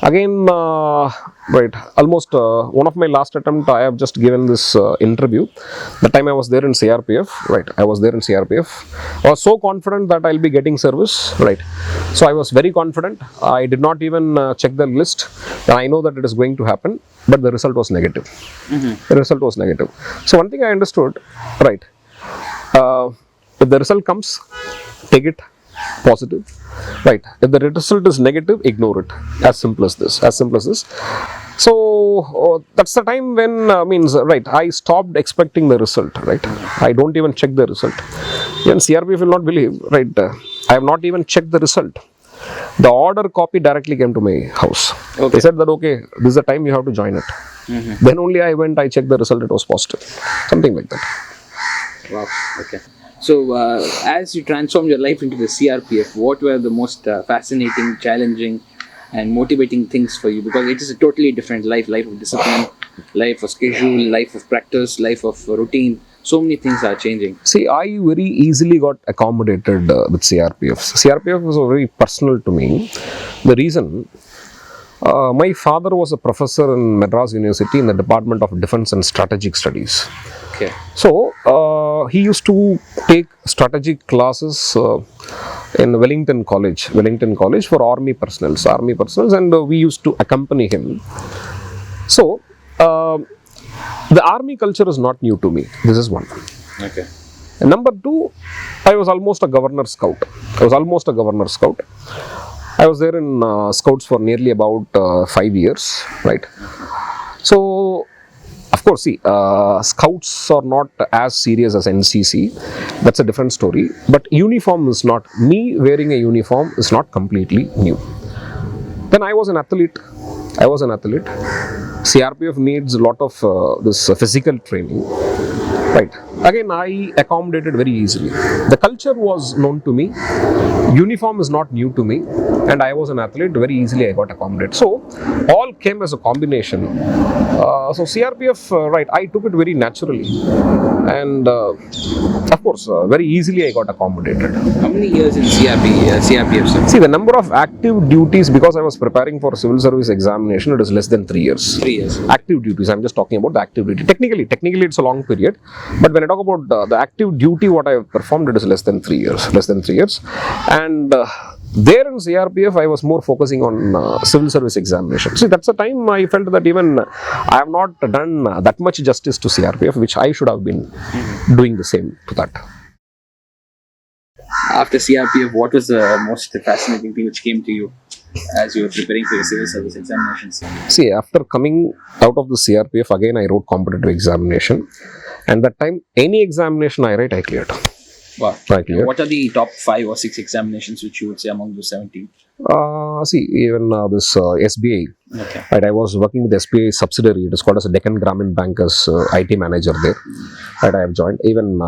Again, right, almost one of my last attempt, I have just given this interview. The time I was there in CRPF, right, I was there in CRPF. I was so confident that I'll be getting service, right. So I was very confident. I did not even check the list. I know that it is going to happen, but the result was negative. The result was negative. So one thing I understood, right, if the result comes, take it positive, right. If the result is negative, ignore it. As simple as this. As simple as this. So that's the time when right, I stopped expecting the result, right. I don't even check the result. Even CRPF will not believe, right. I have not even checked the result. The order copy directly came to my house. Okay. They said that, okay, this is the time you have to join it. Then only I went, I checked the result, it was positive. Something like that. Wow. Okay. So, as you transformed your life into the CRPF, what were the most fascinating, challenging, and motivating things for you? Because it is a totally different life of discipline, life of schedule, life of practice, life of routine. So many things are changing. See, I very easily got accommodated with CRPF. CRPF was very personal to me. The reason, my father was a professor in Madras University in the Department of Defense and Strategic Studies. Okay. So, he used to take strategic classes in Wellington College for army personnel, and we used to accompany him. So, the army culture is not new to me. This is one. Okay. And number two, I was almost a governor scout. I was there in scouts for nearly about 5 years, right? So, of course, see, scouts are not as serious as NCC. That's a different story. But uniform is not, me wearing a uniform is not completely new. Then I was an athlete. CRPF needs a lot of this physical training, right? Again, I accommodated very easily. The culture was known to me. Uniform is not new to me, and I was an athlete. Very easily I got accommodated. So all came as a combination. So CRPF, right, I took it very naturally, and of course, very easily I got accommodated. How many years in CRPF? Sir? See, the number of active duties, because I was preparing for civil service examination, it is less than 3 years. 3 years. Active duties. I'm just talking about the active duty. Technically, it's a long period, but when I talk about the active duty, what I have performed, it is less than 3 years. And there in CRPF, I was more focusing on civil service examination. See, that's the time I felt that even I have not done that much justice to CRPF, which I should have been doing the same to that. After CRPF, what was the most fascinating thing which came to you as you were preparing for your civil service examinations? See, after coming out of the CRPF, again I wrote competitive examination, and that time any examination I write, I cleared. Wow. What are the top 5 or 6 examinations which you would say among those 17? See, even this SBI. Okay. Right, I was working with SBI Subsidiary. It is called as a Deccan Gramin Bank as IT manager there. Right, I have joined. Even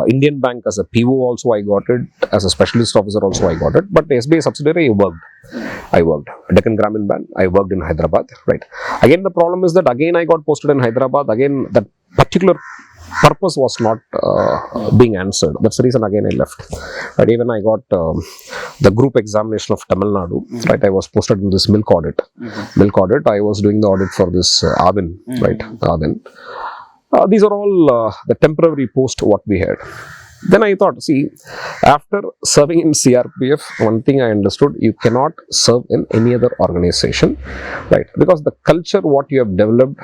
Indian Bank as a PO also I got it. As a specialist officer also I got it. But SBI Subsidiary I worked. Deccan Gramin Bank, I worked in Hyderabad. Right. Again, the problem is that again I got posted in Hyderabad. Again, that particular purpose was not being answered. That's the reason again I left. But even I got the group examination of Tamil Nadu. Right, I was posted in this milk audit. I was doing the audit for this Avin. Right, Avin. These are all the temporary post what we had. Then I thought, see, after serving in CRPF, one thing I understood, you cannot serve in any other organization, right? Because the culture, what you have developed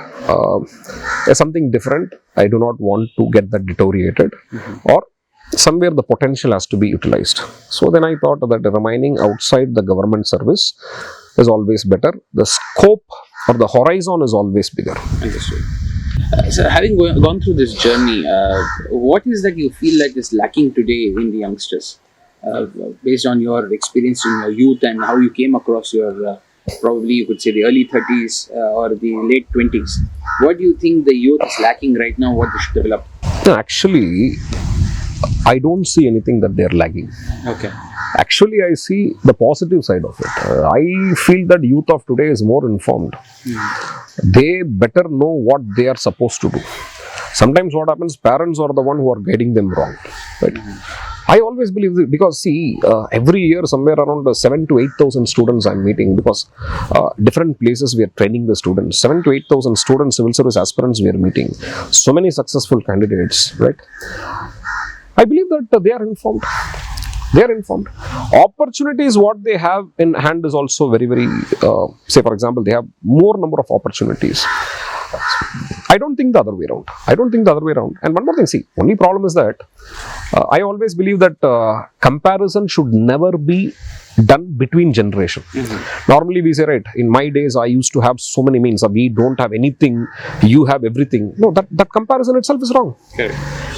is something different. I do not want to get that deteriorated, or somewhere the potential has to be utilized. So then I thought that remaining outside the government service is always better. The scope or the horizon is always bigger. Understood. So having gone through this journey, what is that you feel like is lacking today in the youngsters, based on your experience in your youth and how you came across your probably you could say the early 30s or the late 20s. What do you think the youth is lacking right now? What they should develop? No, actually, I don't see anything that they're lagging. Okay. Actually, I see the positive side of it. I feel that youth of today is more informed. They better know what they are supposed to do. Sometimes what happens, parents are the one who are guiding them wrong. Right? I always believe this because see, every year somewhere around 7 to 8,000 students I'm meeting, because different places we are training the students. 7 to 8,000 students, civil service aspirants we are meeting. So many successful candidates, right? I believe that they are informed. They are informed. Opportunities, what they have in hand is also very, very, say for example, they have more number of opportunities. I don't think the other way around. I don't think the other way around. And one more thing, see, only problem is that I always believe that comparison should never be done between generation. Normally we say, right, in my days I used to have so many means, we don't have anything, you have everything. No, that comparison itself is wrong. Okay.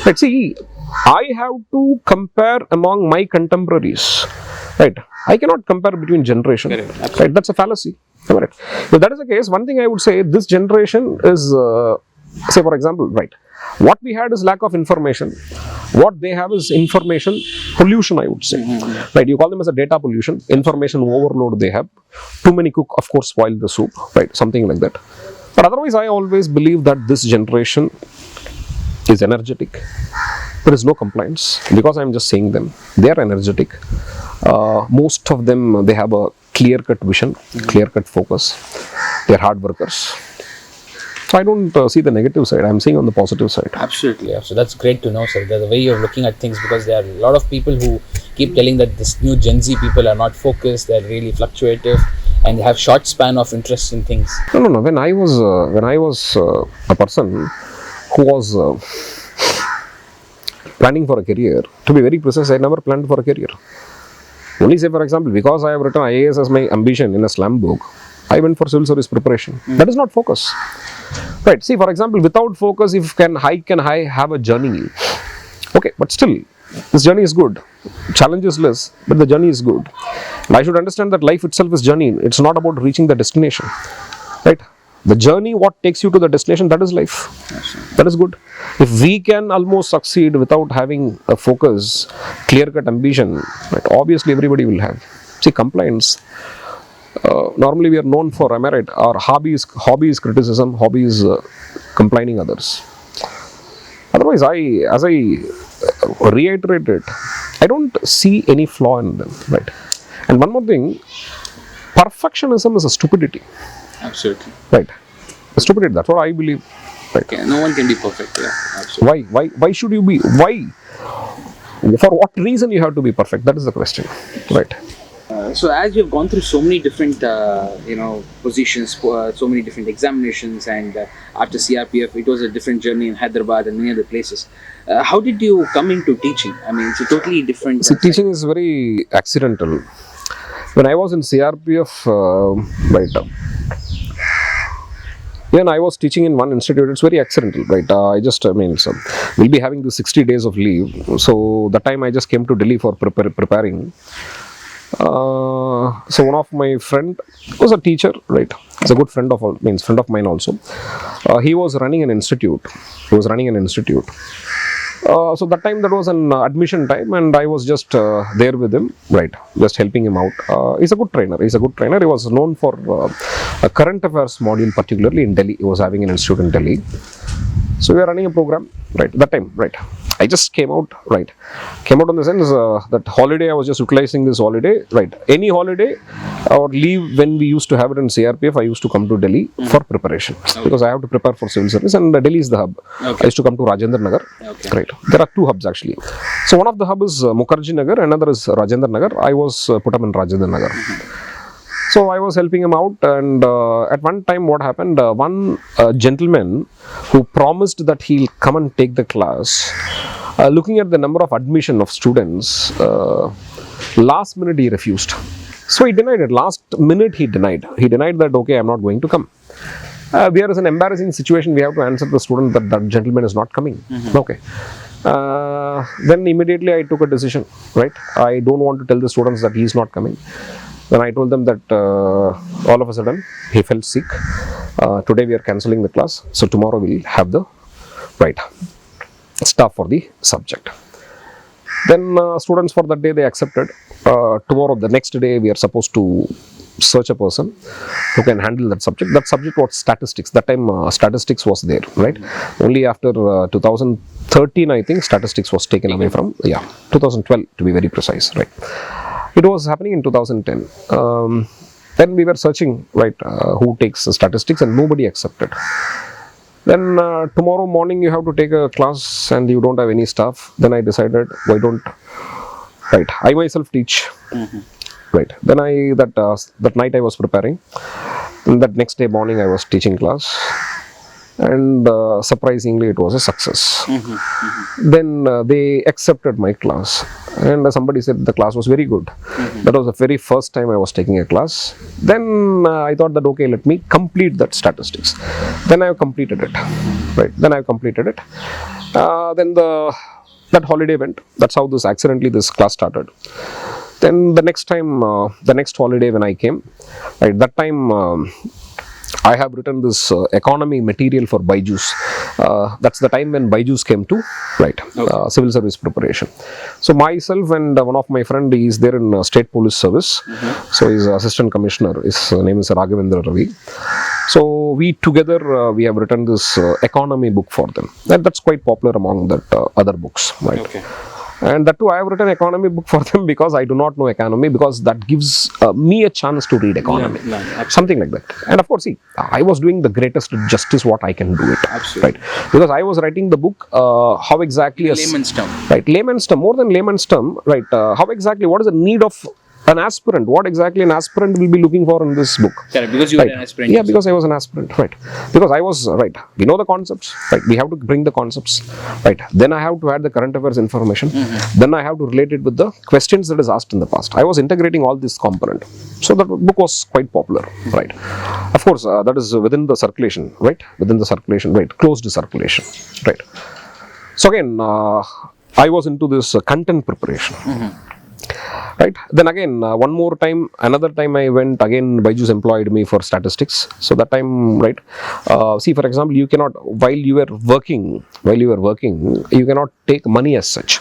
Let's see, I have to compare among my contemporaries, right? I cannot compare between generation, right? That's a fallacy. Right. If that is the case, one thing I would say, this generation is, say for example, right, what we had is lack of information. What they have is information pollution, I would say. Right, you call them as a data pollution, information overload they have. Too many cook, of course, spoil the soup, right, something like that. But otherwise, I always believe that this generation is energetic. There is no complaints, because I am just saying them. They are energetic. Most of them, they have a clear-cut vision, clear-cut focus. They are hard workers. So I don't see the negative side. I am seeing on the positive side. Absolutely. So that's great to know, sir. The way you're looking at things, because there are a lot of people who keep telling that this new Gen Z people are not focused. They're really fluctuative and have short span of interest in things. No. When I was a person who was planning for a career, to be very precise, I never planned for a career. Only say, for example, because I have written IAS as my ambition in a slam book, I went for civil service preparation. That is not focus. Right. See, for example, without focus, if I can have a journey. Okay, but still, this journey is good. Challenge is less, but the journey is good. And I should understand that life itself is journey. It's not about reaching the destination. Right. The journey, what takes you to the destination, that is life. That is good. If we can almost succeed without having a focus, clear-cut ambition, right, obviously everybody will have. See, compliance. Normally we are known for, am I right? Our hobby is criticism, hobby is complaining others. Otherwise, as I reiterated, I don't see any flaw in them, right? And one more thing, perfectionism is a stupidity. Absolutely. Right. A stupidity, that's what I believe. Right. Okay. No one can be perfect. Yeah. Absolutely. Why should you be? Why? For what reason you have to be perfect? That is the question. Right. So as you've gone through so many different, positions, so many different examinations, and after CRPF, it was a different journey in Hyderabad and many other places. How did you come into teaching? I mean, it's a totally different. See, teaching is very accidental. When I was in CRPF, when I was teaching in one institute, it's very accidental, right? We'll be having the 60 days of leave. So that time I just came to Delhi for preparing. So one of my friend was a teacher, right? He's a good friend of mine also. He was running an institute. So that time, that was an admission time, and I was just there with him, right, just helping him out. He's a good trainer. He was known for a current affairs module, particularly in Delhi. He was having an institute in Delhi. So we were running a program, right, that time, right. I just came out on the sense that holiday, I was just utilizing this holiday, right. Any holiday or leave when we used to have it in CRPF, I used to come to Delhi for preparation, because I have to prepare for civil service, and Delhi is the hub. I used to come to Rajendra Nagar, right. There are two hubs actually. So one of the hub is Mukherjee Nagar, another is Rajendra Nagar. I was put up in Rajendra Nagar. So I was helping him out, and at one time what happened, one gentleman who promised that he'll come and take the class, looking at the number of admission of students, last minute he refused. So he denied it. Last minute he denied. He denied that, okay, I'm not going to come. There is an embarrassing situation. We have to answer the student that that gentleman is not coming. Okay. Then immediately I took a decision, right? I don't want to tell the students that he is not coming. Then I told them that all of a sudden he felt sick. Today we are cancelling the class, so tomorrow we'll have the staff for the subject. Then students for that day they accepted. Tomorrow, the next day, we are supposed to search a person who can handle that subject. That subject was statistics. That time statistics was there, right? Only after 2013, I think, statistics was taken away from, 2012 to be very precise, right? It was happening in 2010. Then we were searching, who takes statistics, and nobody accepted. Then tomorrow morning you have to take a class and you don't have any staff. Then I decided, why don't I myself teach. Then that night I was preparing. And that next day morning I was teaching class. And surprisingly it was a success. Then they accepted my class. And somebody said the class was very good. That was the very first time I was taking a class. Then I thought that, okay, let me complete that statistics. Then I have completed it. Then I have completed it. Then that holiday went. That's how this class started. Then the next time, the next holiday when I came, that time I have written this economy material for Byju's. That's the time when Byju's came to civil service preparation. So myself and one of my friend is there in state police service. So he's assistant commissioner. His name is Raghavendra Ravi. So we together we have written this economy book for them. That's quite popular among that other books, And that too, I have written economy book for them because I do not know economy, because that gives me a chance to read economy, something like that. And of course, see, I was doing the greatest justice what I can do it, because I was writing the book how exactly layman's term, layman's term, more than layman's term, how exactly, what is the need of an aspirant, what exactly an aspirant will be looking for in this book. Correct, because you were an aspirant. Yeah, because I was an aspirant, because I was, we know the concepts, we have to bring the concepts, then I have to add the current affairs information, then I have to relate it with the questions that is asked in the past. I was integrating all this component. So that book was quite popular, Of course, that is within the circulation, within the circulation, closed circulation, So again, I was into this content preparation. Then again, one more time, another time I went again, Byju's employed me for statistics. So that time, see, for example, you cannot, while you were working, you cannot take money as such.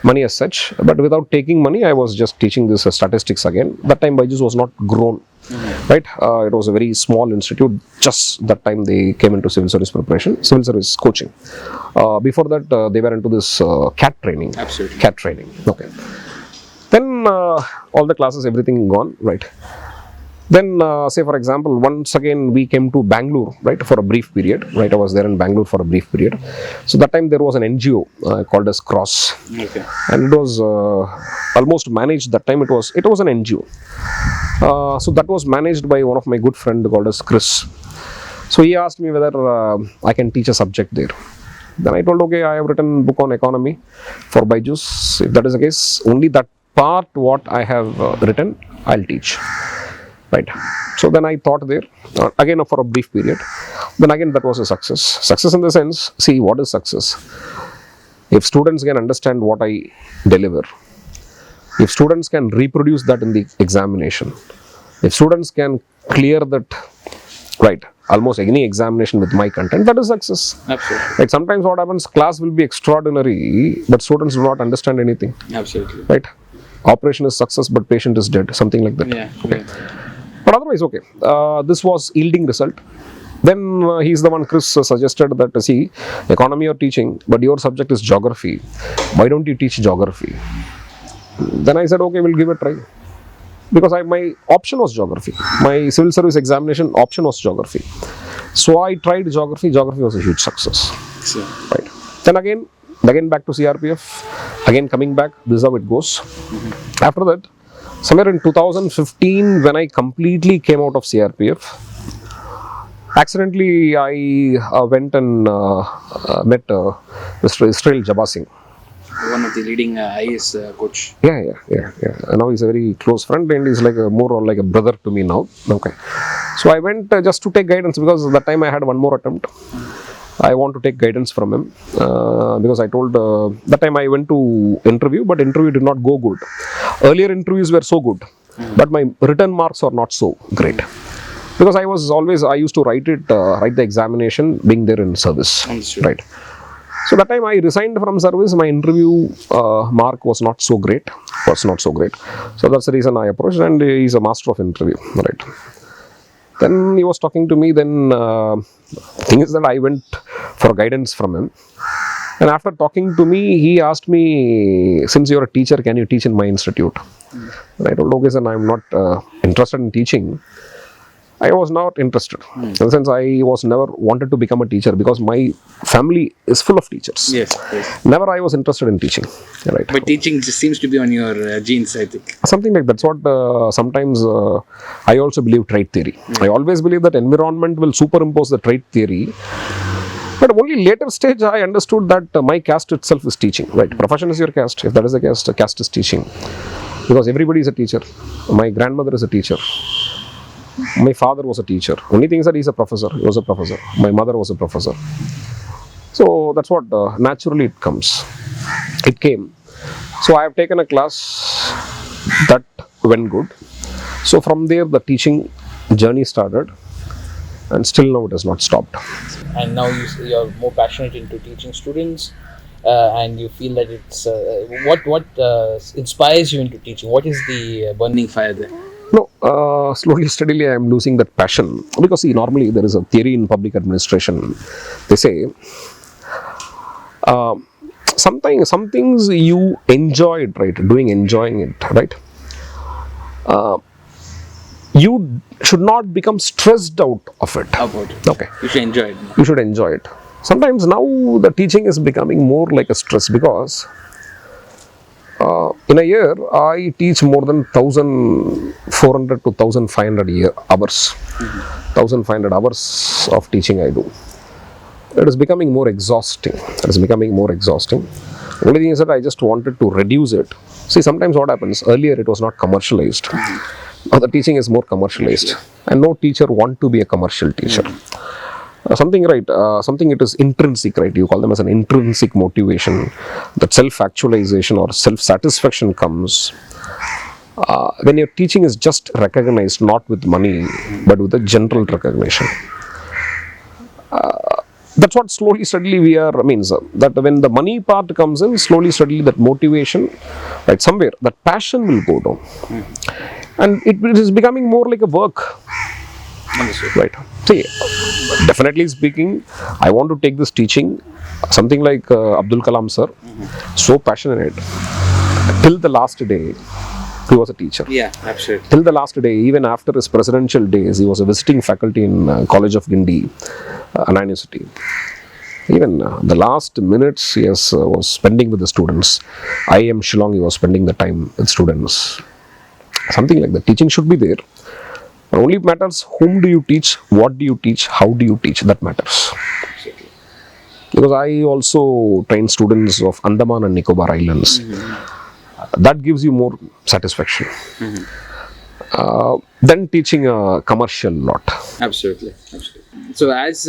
But without taking money, I was just teaching this statistics again. That time Byju's was not grown, It was a very small institute. Just that time they came into civil service preparation, civil service coaching. Before that, they were into this CAT training. Absolutely. CAT training. Okay. Then all the classes, everything gone, Then, say for example, once again we came to Bangalore, for a brief period, I was there in Bangalore for a brief period. So that time there was an NGO called as Cross, and it was almost managed. That time it was an NGO. So that was managed by one of my good friend called as Chris. So he asked me whether I can teach a subject there. Then I told, okay, I have written a book on economy for Byju's. If that is the case, only that part what I have written, I'll teach. So then I taught there, again for a brief period. Then again that was a success. Success in the sense, see, what is success? If students can understand what I deliver, if students can reproduce that in the examination, if students can clear that, almost any examination with my content, that is success. Absolutely. Sometimes what happens, class will be extraordinary, but students do not understand anything. Absolutely. Operation is success, but patient is dead, something like that. Yeah. But otherwise, okay. This was yielding result. Then he's the one, Chris, suggested that, see, economy you're teaching, but your subject is geography. Why don't you teach geography? Then I said, okay, we'll give it a try. Because my option was geography. My civil service examination option was geography. So I tried geography. Geography was a huge success. Then again back to CRPF. Again coming back, this is how it goes. After that, somewhere in 2015, when I completely came out of CRPF, accidentally I went and met Mr. Israel Jabasing. One of the leading IAS coach. Yeah. And now he's a very close friend, and he's like more like a brother to me now. Okay. So I went just to take guidance, because that time I had one more attempt. I want to take guidance from him, because I told, that time I went to interview, but interview did not go good. Earlier interviews were so good. but my written marks are not so great. Because I used to write the examination being there in service. Understood. Right. So that time I resigned from service, my interview mark was not so great. So that's the reason I approached, and he's a master of interview. Right. Then he was talking to me, then thing is that I went for guidance from him. And after talking to me, he asked me, since you're a teacher, can you teach in my institute? And I told, okay, sir, I'm not interested in teaching. I was not interested. In the sense, I was never wanted to become a teacher because my family is full of teachers. Yes. Never I was interested in teaching. Right. But teaching just seems to be on your genes, I think. Something like that's what sometimes I also believe trait theory. I always believe that environment will superimpose the trait theory. But only later stage I understood that my caste itself is teaching. Right. Profession is your caste. If that is the caste is teaching. Because everybody is a teacher. My grandmother is a teacher. My father was a teacher. Only thing is that he's a professor. He was a professor. My mother was a professor. So that's what naturally it comes. It came. So I have taken a class that went good. So from there the teaching journey started, and still now it has not stopped. And now you're more passionate into teaching students, and you feel that it's what inspires you into teaching? What is the burning fire there? No, slowly, steadily I am losing that passion. Because see, normally there is a theory in public administration. They say, some things you enjoy it, right? Enjoying it, right? You should not become stressed out of it. Okay. You should enjoy it. You should enjoy it. Sometimes now the teaching is becoming more like a stress because in a year I teach more than 1,400 to 1,500 hours. 1,500 hours of teaching I do. It is becoming more exhausting. Only thing is that I just wanted to reduce it. See, sometimes what happens, earlier it was not commercialized. Now the teaching is more commercialized. And no teacher want to be a commercial teacher. Something it is intrinsic, right? You call them as an intrinsic motivation. That self-actualization or self-satisfaction comes when your teaching is just recognized, not with money, but with a general recognition. That's what slowly, steadily means that when the money part comes in, slowly, steadily that motivation, right, somewhere, that passion will go down. And it is becoming more like a work. Understood. Right. See, definitely speaking, I want to take this teaching, something like Abdul Kalam sir, so passionate. Till the last day, he was a teacher. Yeah, absolutely. Till the last day, even after his presidential days, he was a visiting faculty in College of Guindy, Anna University. Even the last minutes he was spending with the students. IIM Shillong, he was spending the time with students. Something like that. Teaching should be there. Only matters whom do you teach, what do you teach, how do you teach, that matters. Because I also train students of Andaman and Nicobar Islands. That gives you more satisfaction than teaching a commercial lot. Absolutely. So as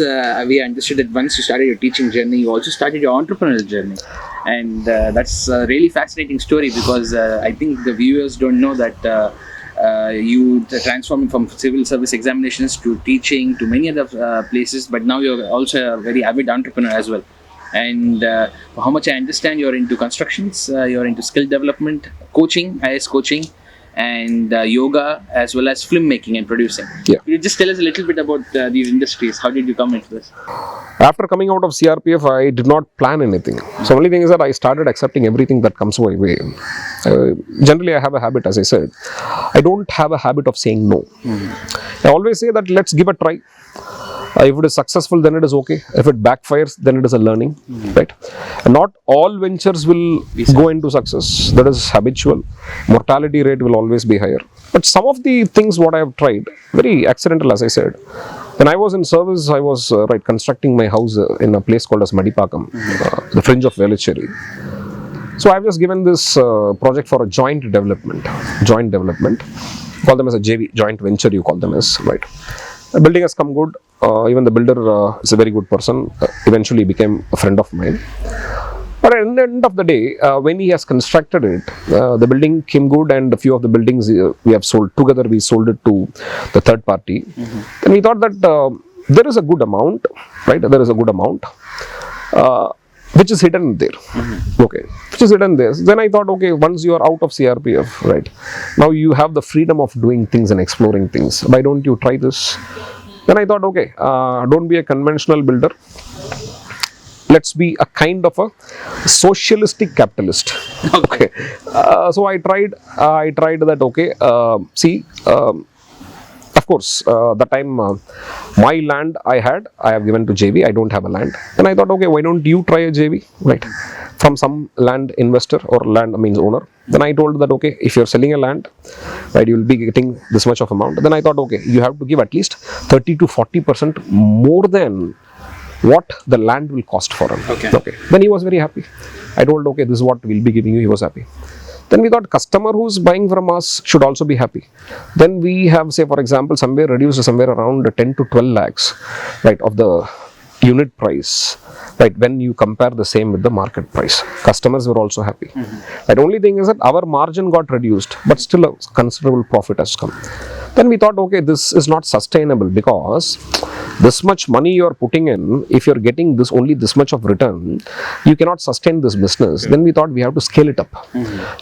we understood that once you started your teaching journey, you also started your entrepreneurial journey. And that's a really fascinating story because I think the viewers don't know that you transformed from civil service examinations to teaching to many other places, but now you're also a very avid entrepreneur as well. And how much I understand, you're into constructions, you're into skill development, coaching, IAS coaching, and yoga, as well as filmmaking and producing. Yeah. Could you just tell us a little bit about these industries? How did you come into this? After coming out of CRPF, I did not plan anything. So only thing is that I started accepting everything that comes my way. Generally, I have a habit, as I said. I don't have a habit of saying no. I always say that let's give a try. If it is successful, then it is okay. If it backfires, then it is a learning, right? And not all ventures will go into success. That is habitual. Mortality rate will always be higher. But some of the things what I have tried, very accidental, as I said. When I was in service, I was constructing my house in a place called as Madipakam, the fringe of Velachery. So I have just given this project for a joint development. You call them as a JV, joint venture you call them as, right? The building has come good. Even the builder is a very good person. Eventually became a friend of mine. But at the end of the day, when he has constructed it, the building came good, and a few of the buildings we have sold together. We sold it to the third party. Then we thought that there is a good amount, right? There is a good amount. Which is hidden there, okay, which is hidden there. Then I thought, okay, once you are out of CRPF, right, now you have the freedom of doing things and exploring things. Why don't you try this? Then I thought, okay, don't be a conventional builder. Let's be a kind of a socialistic capitalist. Okay. So I tried that, okay, of course, the time my land I have given to JV. I don't have a land. Then I thought, okay, why don't you try a JV, right? From some land investor or land means owner. Then I told that, okay, if you're selling a land, right, you will be getting this much of amount. Then I thought, okay, you have to give at least 30 to 40% more than what the land will cost for him. Okay. Then he was very happy. I told, okay, this is what we'll be giving you. He was happy. Then we thought customer who's buying from us should also be happy. Then we have, say, for example, somewhere reduced somewhere around 10 to 12 lakhs, right, of the unit price, right, when you compare the same with the market price. Customers were also happy. Right, only thing is that our margin got reduced, but still a considerable profit has come. Then we thought, okay, this is not sustainable, because this much money you are putting in, if you're getting this only this much of return, you cannot sustain this business. Then we thought we have to scale it up.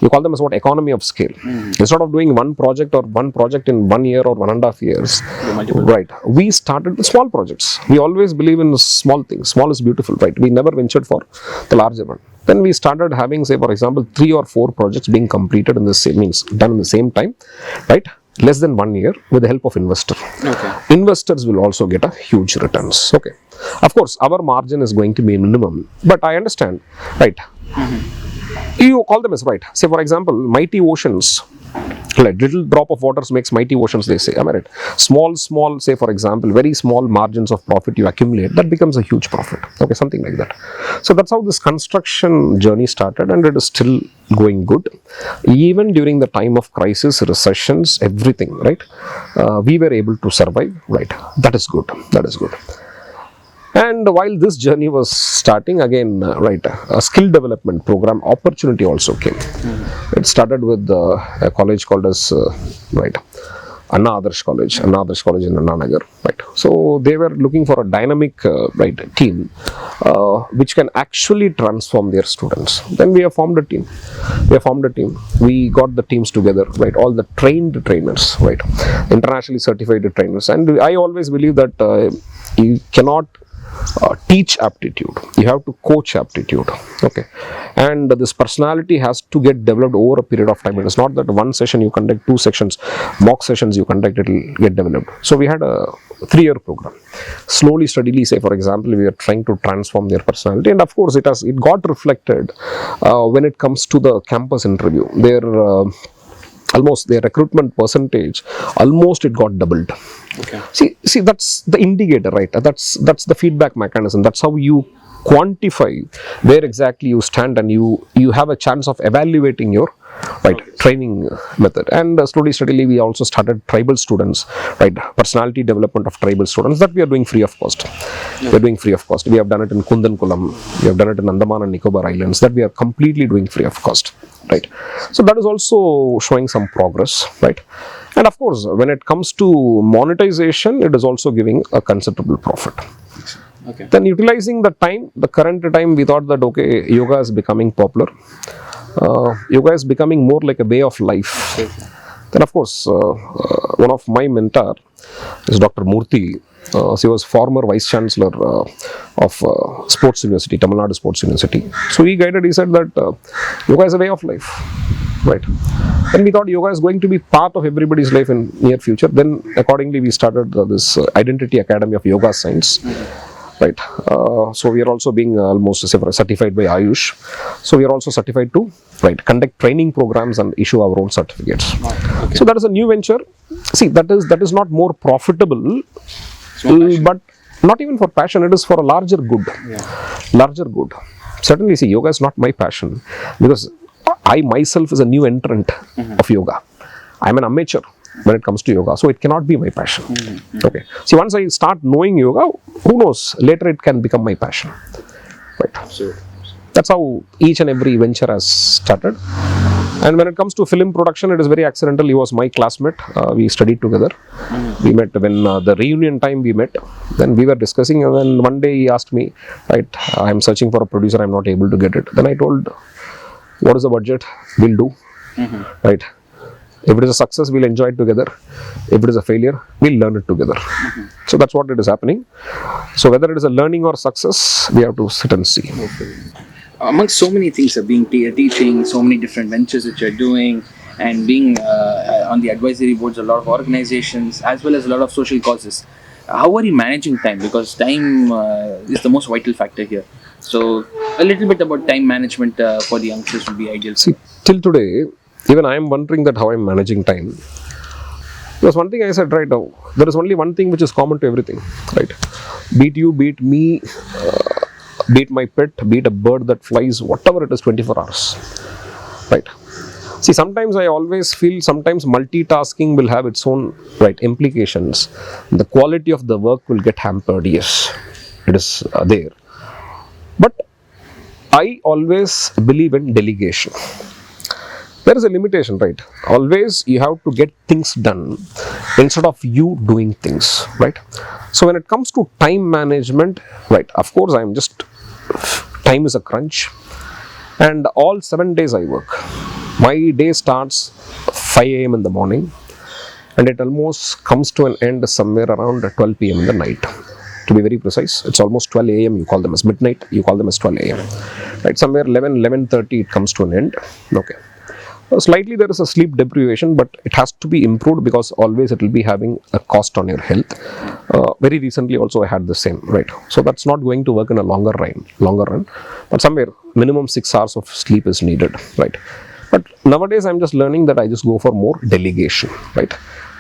You call them as what? Economy of scale. Instead of doing one project in 1 year or 1.5 years, right, we started with small projects. We always believe in small things. Small is beautiful, right? We never ventured for the larger one. Then we started having, say, for example, 3 or 4 projects being completed in the same, means done in the same time, right? Less than 1 year, with the help of investor. Okay. Investors will also get a huge returns. Okay. Of course, our margin is going to be minimum, but I understand, right? You call them as, right, say for example, mighty oceans, like little drop of water makes mighty oceans, they say. Am I right? Small, say for example, very small margins of profit you accumulate, that becomes a huge profit. Okay, something like that. So that's how this construction journey started, and it is still going good. Even during the time of crisis, recessions, everything, right? We were able to survive, right? That is good. That is good. And while this journey was starting, again, right, a skill development program opportunity also came. It started with a college called as, right, Anna Adarsh College in Anna Nagar, right. So they were looking for a dynamic, right, team, which can actually transform their students. Then we have formed a team. We got the teams together, right, all the trained trainers, right, internationally certified trainers. And I always believe that you cannot teach aptitude, you have to coach aptitude. Okay, and this personality has to get developed over a period of time. It is not that one session you conduct, 2 sessions, mock sessions you conduct, it will get developed. So we had a 3-year program. Slowly, steadily, say for example, we are trying to transform their personality, and of course it got reflected when it comes to the campus interview. Almost their recruitment percentage, almost it got doubled. Okay. See, that's the indicator, right? That's the feedback mechanism. That's how you quantify where exactly you stand, and you have a chance of evaluating your, right, training method. And slowly, steadily, we also started tribal students, right, personality development of tribal students, that we are doing free of cost. We're doing free of cost. We have done it in Kundankulam, we have done it in Andaman and Nicobar Islands, that we are completely doing free of cost, right. So that is also showing some progress, right. And of course, when it comes to monetization, it is also giving a considerable profit. Okay. Then utilizing the current time, we thought that, okay, yoga is becoming popular. Yoga is becoming more like a way of life. Then of course, one of my mentor is Dr. Murthy. She was former Vice Chancellor of Sports University, Tamil Nadu Sports University. So he said that yoga is a way of life, right? And we thought yoga is going to be part of everybody's life in near future. Then accordingly, we started this Identity Academy of Yoga Science. Right. So we are also being almost certified by Ayush. So we are also certified to, right, conduct training programs and issue our own certificates. Okay. So that is a new venture. See, that is not more profitable, but not even for passion. It is for a larger good. Yeah. Larger good. Certainly, see, yoga is not my passion, because I myself is a new entrant of yoga. I am an amateur when it comes to yoga, so it cannot be my passion. Okay. See, once I start knowing yoga, who knows, later it can become my passion. Right. Absolutely. That's how each and every venture has started. And when it comes to film production, it is very accidental. He was my classmate. We studied together. We met when the reunion time we met. Then we were discussing, and then one day he asked me, right, I'm searching for a producer, I'm not able to get it. Then I told, what is the budget? We'll do. Right. If it is a success, we'll enjoy it together. If it is a failure, we'll learn it together. So that's what it is happening. So whether it is a learning or success, we have to sit and see. Amongst so many things of being teaching, so many different ventures that you're doing, and being on the advisory boards of a lot of organizations, as well as a lot of social causes, how are you managing time? Because time is the most vital factor here. So a little bit about time management for the youngsters would be ideal. See, till today, even I am wondering that how I am managing time. Because one thing I said right now, there is only one thing which is common to everything, right? Beat you, beat me, beat my pet, beat a bird that flies, whatever it is, 24 hours, right? See, sometimes I always feel sometimes multitasking will have its own right implications. The quality of the work will get hampered. Yes, it is there. But I always believe in delegation. There is a limitation, right? Always you have to get things done instead of you doing things, right? So when it comes to time management, right, of course time is a crunch, and all 7 days I work. My day starts 5 a.m. in the morning, and it almost comes to an end somewhere around 12 p.m. in the night. To be very precise, it's almost 12 a.m. You call them as midnight, you call them as 12 a.m. Right, somewhere 11:30 it comes to an end. Okay. Slightly there is a sleep deprivation, but it has to be improved because always it will be having a cost on your health. Very recently also I had the same, right? So that's not going to work in a longer run, but somewhere minimum 6 hours of sleep is needed, right? But nowadays I'm just learning that I just go for more delegation, right?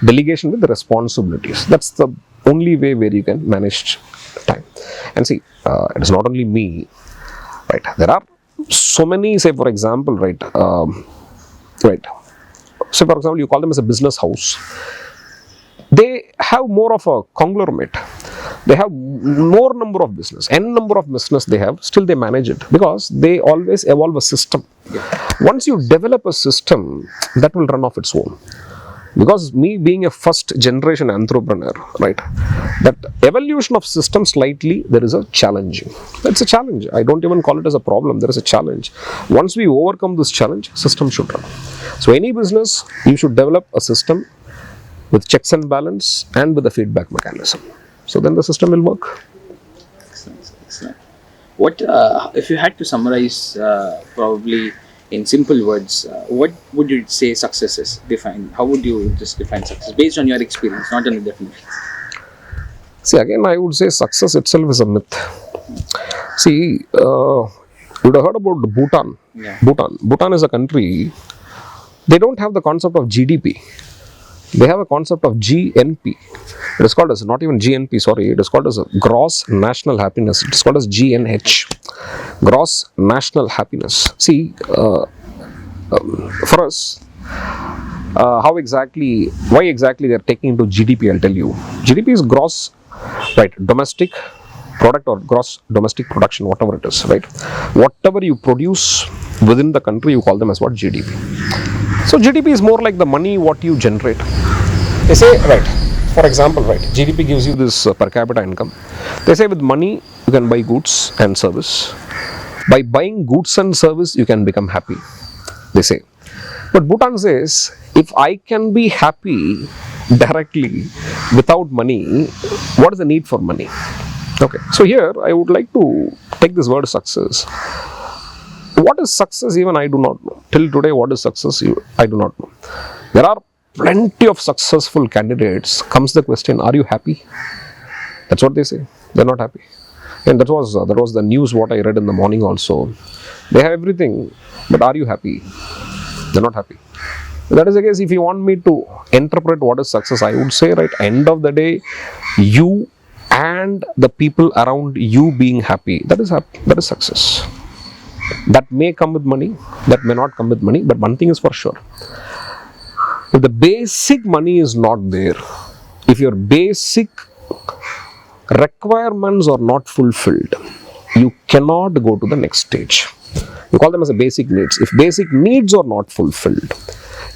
Delegation with the responsibilities. That's the only way where you can manage time. And see, it is not only me, right? There are so many, say for example, right? Right. So for example, you call them as a business house. They have more of a conglomerate. They have more number of business, n number of business they have, still they manage it because they always evolve a system. Once you develop a system, that will run off its own. Because me being a first generation entrepreneur, right, that evolution of system slightly, there is a challenge. It's a challenge. I don't even call it as a problem. There is a challenge. Once we overcome this challenge, system should run. So any business, you should develop a system with checks and balance and with a feedback mechanism. So then the system will work. Excellent. What, if you had to summarize probably in simple words, what would you say success is? How would you just define success based on your experience, not on the definition? See, again, I would say success itself is a myth. See, you would have heard about Bhutan. Yeah. Bhutan is a country, they don't have the concept of GDP. They have a concept of GNP. It is called as, not even GNP, sorry, it is called as a gross national happiness. It is called as GNH. Gross national happiness. See, for us, why exactly they are taking into GDP, I'll tell you. GDP is gross, right, domestic product or gross domestic production, whatever it is, right? Whatever you produce within the country, you call them as what? GDP. So GDP is more like the money what you generate. They say, right, for example, right, GDP gives you this per capita income. They say with money, you can buy goods and service. By buying goods and service, you can become happy, they say. But Bhutan says, if I can be happy directly without money, what is the need for money? Okay, so here I would like to take this word success. What is success? Even I do not know. Till today, what is success? I do not know. There are plenty of successful candidates. Comes the question, are you happy? That's what they say. They're not happy. And that was the news what I read in the morning also. They have everything, but are you happy? They're not happy. That is the case. If you want me to interpret what is success, I would say, right, end of the day, you and the people around you being happy, that is success. That may come with money, that may not come with money, but one thing is for sure. If the basic money is not there, if your basic requirements are not fulfilled, you cannot go to the next stage. You call them as a basic needs. If basic needs are not fulfilled,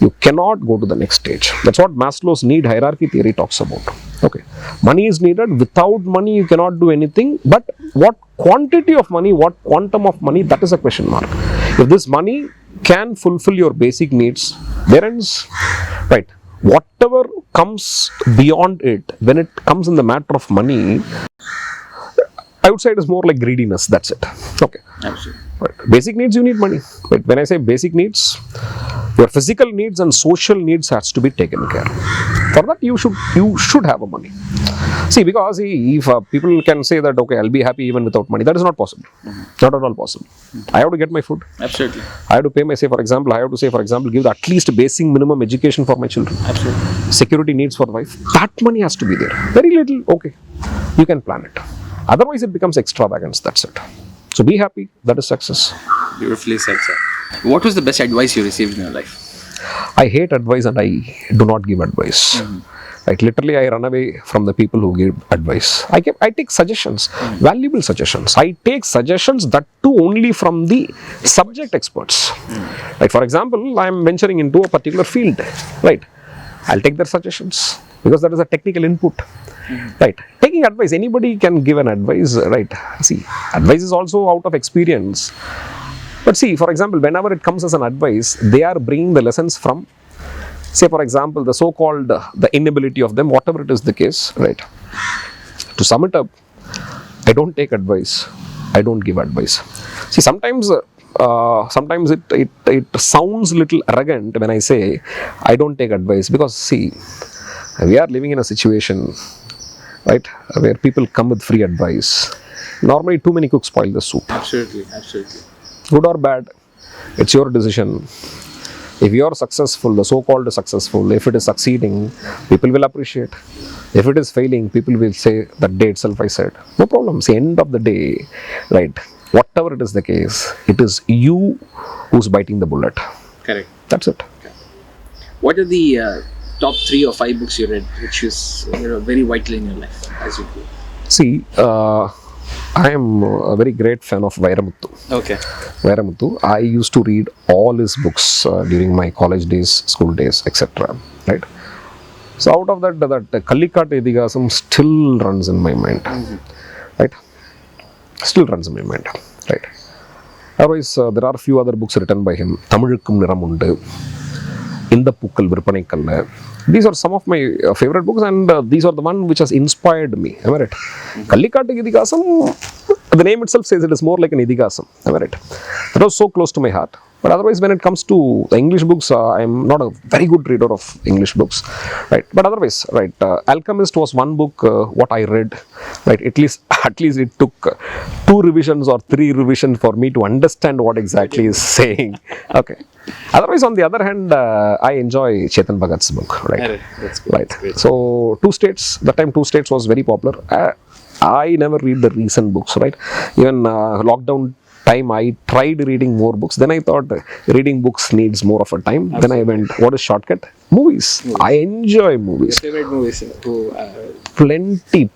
you cannot go to the next stage. That's what Maslow's need hierarchy theory talks about. Okay, money is needed. Without money, you cannot do anything. But what quantity of money, what quantum of money, that is a question mark. If this money can fulfill your basic needs, there ends, right? Whatever comes beyond it, when it comes in the matter of money, I would say it is more like greediness. That's it. Okay. Absolutely. Right. Basic needs, you need money. Right. When I say basic needs, your physical needs and social needs has to be taken care of. For that, you should have a money. See, because if people can say that, okay, I'll be happy even without money, that is not possible. Not at all possible. I have to get my food. Absolutely. I have to pay my, for example, give at least basic minimum education for my children. Absolutely. Security needs for life. That money has to be there. Very little, okay. You can plan it. Otherwise, it becomes extravagance. That's it. So be happy. That is success. Beautifully said, sir. What was the best advice you received in your life? I hate advice and I do not give advice. Like literally, I run away from the people who give advice. I take suggestions, valuable suggestions. I take suggestions that too only from the subject experts. Like for example, I am venturing into a particular field. Right? I'll take their suggestions because that is a technical input. Right? Taking advice, anybody can give an advice. Right? See, advice is also out of experience. But see, for example, whenever it comes as an advice, they are bringing the lessons from, say for example, the so-called the inability of them, whatever it is the case, right? To sum it up, I don't take advice. I don't give advice. See, sometimes it sounds little arrogant when I say I don't take advice, because see, we are living in a situation, right, where people come with free advice. Normally, too many cooks spoil the soup. Absolutely, absolutely. Good or bad, it's your decision. If you are successful, the so-called successful, if it is succeeding, people will appreciate. If it is failing, people will say, that day itself I said. No problem. See, end of the day, right, whatever it is the case, it is you who's biting the bullet. Correct. That's it. Okay. What are the top 3 or 5 books you read, which is very vital in your life as you go? See, I am a very great fan of Vairamuthu. Okay. Vairamuthu. I used to read all his books during my college days, school days, etc. Right. So out of that Kallikat Idihasam still runs in my mind. Right. Still runs in my mind. Right. Otherwise, there are a few other books written by him. Tamilukkum Niramundu, Inda Pukkal Virpanaikalla. These are some of my favorite books, and these are the one which has inspired me. Am I right? Kallikat Idihasam, the name itself says it is more like an Idihasam. Am I right? That was so close to my heart. But otherwise, when it comes to the English books, I am not a very good reader of English books, right? But otherwise, right, Alchemist was one book what I read, right? At least it took 2 revisions or 3 revisions for me to understand what exactly is saying. Okay. Otherwise, on the other hand, I enjoy Chetan Bhagat's book, right? That's good. Right. That's So, 2 States. That time, 2 States was very popular. I never read the recent books, right? Even lockdown time, I tried reading more books. Then I thought reading books needs more of a time. Absolutely. Then I went, what is shortcut? Movies. I enjoy movies. Your favorite movies? Plenty.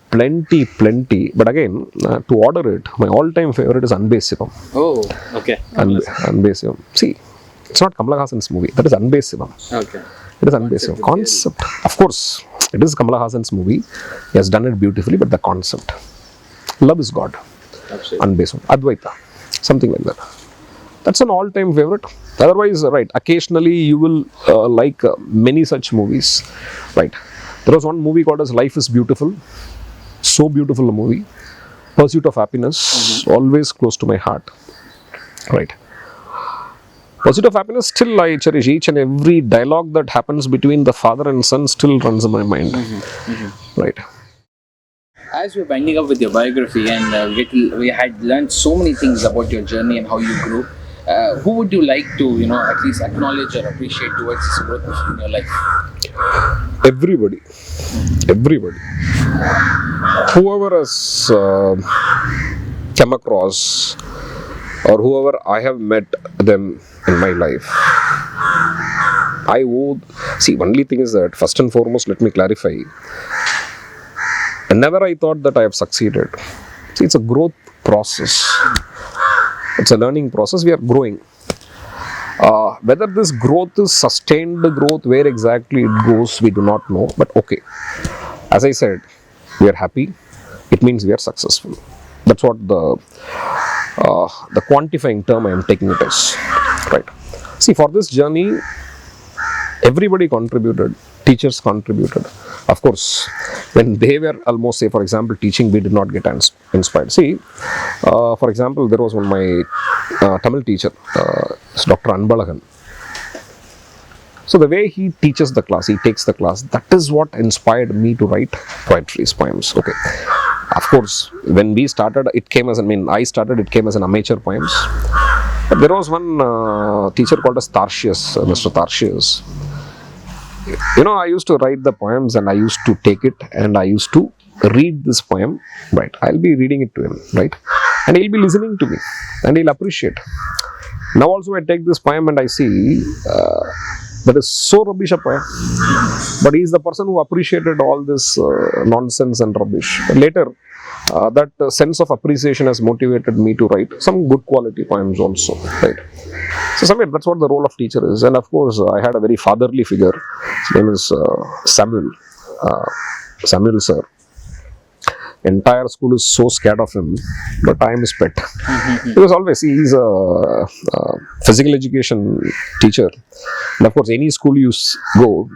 But again, to order it, my all-time favorite is Unbasivam. Oh, okay. Unbasivam. See, it's not Kamala Hassan's movie. That is Unbasivam. Okay. It is Unbasivam. Concept. Of course, it is Kamala Hassan's movie. He has done it beautifully, but the concept. Love is God. Absolutely. Unbasivam. Advaita. Something like that. That's an all-time favorite. Otherwise, right, occasionally you will like many such movies. Right. There was one movie called as Life is Beautiful. So beautiful a movie. Pursuit of Happiness. Always close to my heart. Right. Pursuit of Happiness, still I cherish each and every dialogue that happens between the father and son still runs in my mind. Right. As we're winding up with your biography, and we had learned so many things about your journey and how you grew, who would you like to, at least acknowledge or appreciate towards this growth in your life? Everybody. Whoever has come across, or whoever I have met them in my life, I would see. Only thing is that, first and foremost, let me clarify. Never I thought that I have succeeded. See, it's a growth process. It's a learning process. We are growing. Whether this growth is sustained growth, where exactly it goes, we do not know. But okay, as I said, we are happy. It means we are successful. That's what the quantifying term I am taking it as. Right. See, for this journey, everybody contributed. Teachers contributed. Of course, when they were almost, say, for example, teaching, we did not get inspired. See, for example, there was one my Tamil teacher, Dr. Anbalagan. So the way he teaches the class, he takes the class, that is what inspired me to write poetry, poems. Okay. Of course, when we started, it came as, I started, it came as an amateur poems. But there was one teacher called as Tarshius, Mr. Tarshius. I used to write the poems and I used to take it and I used to read this poem, right? I'll be reading it to him, right? And he'll be listening to me and he'll appreciate. Now also I take this poem and I see that is so rubbish a poem. But he is the person who appreciated all this nonsense and rubbish. Later, that sense of appreciation has motivated me to write some good quality poems also, right? So somewhere that's what the role of teacher is. And of course, I had a very fatherly figure. His name is Samuel. Samuel sir. Entire school is so scared of him, but I am his pet. Because always he's a physical education teacher. And of course, any school you go,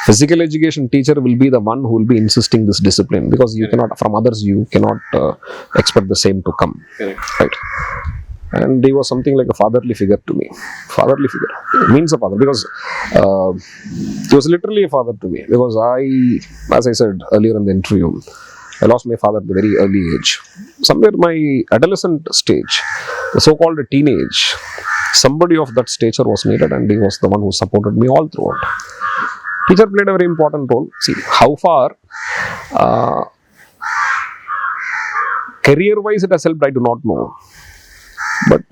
physical education teacher will be the one who will be insisting this discipline, because you cannot, from others, you cannot expect the same to come. Right? And he was something like a fatherly figure to me. Fatherly figure. It means a father, because he was literally a father to me. Because as I said earlier in the interview, I lost my father at a very early age. Somewhere my adolescent stage, the so-called teenage, somebody of that stature was needed, and he was the one who supported me all throughout. Teacher played a very important role. See, how far career-wise it has helped, I do not know. But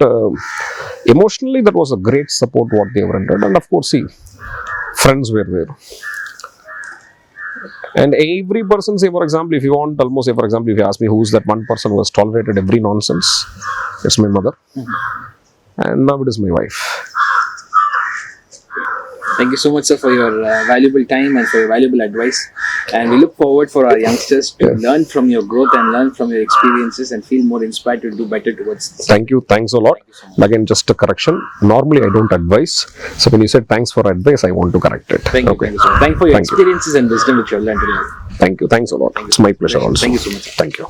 emotionally, that was a great support what they have rendered. And of course, see, friends were there. And every person, say for example, if you want, almost say for example, if you ask me who's that one person who has tolerated every nonsense, it's my mother. And now it is my wife. Thank you so much, sir, for your valuable time and for your valuable advice. And we look forward for our youngsters to learn from your growth and learn from your experiences and feel more inspired to do better towards this. Thank you. Thanks a lot. And again, just a correction. Normally, I don't advise. So when you said thanks for advice, I want to correct it. Thank you. Thank you so much. Thank you for your experiences and wisdom which you have learned in life. Thank you. Thanks a lot. It's my pleasure also. Thank you so much. Thank you.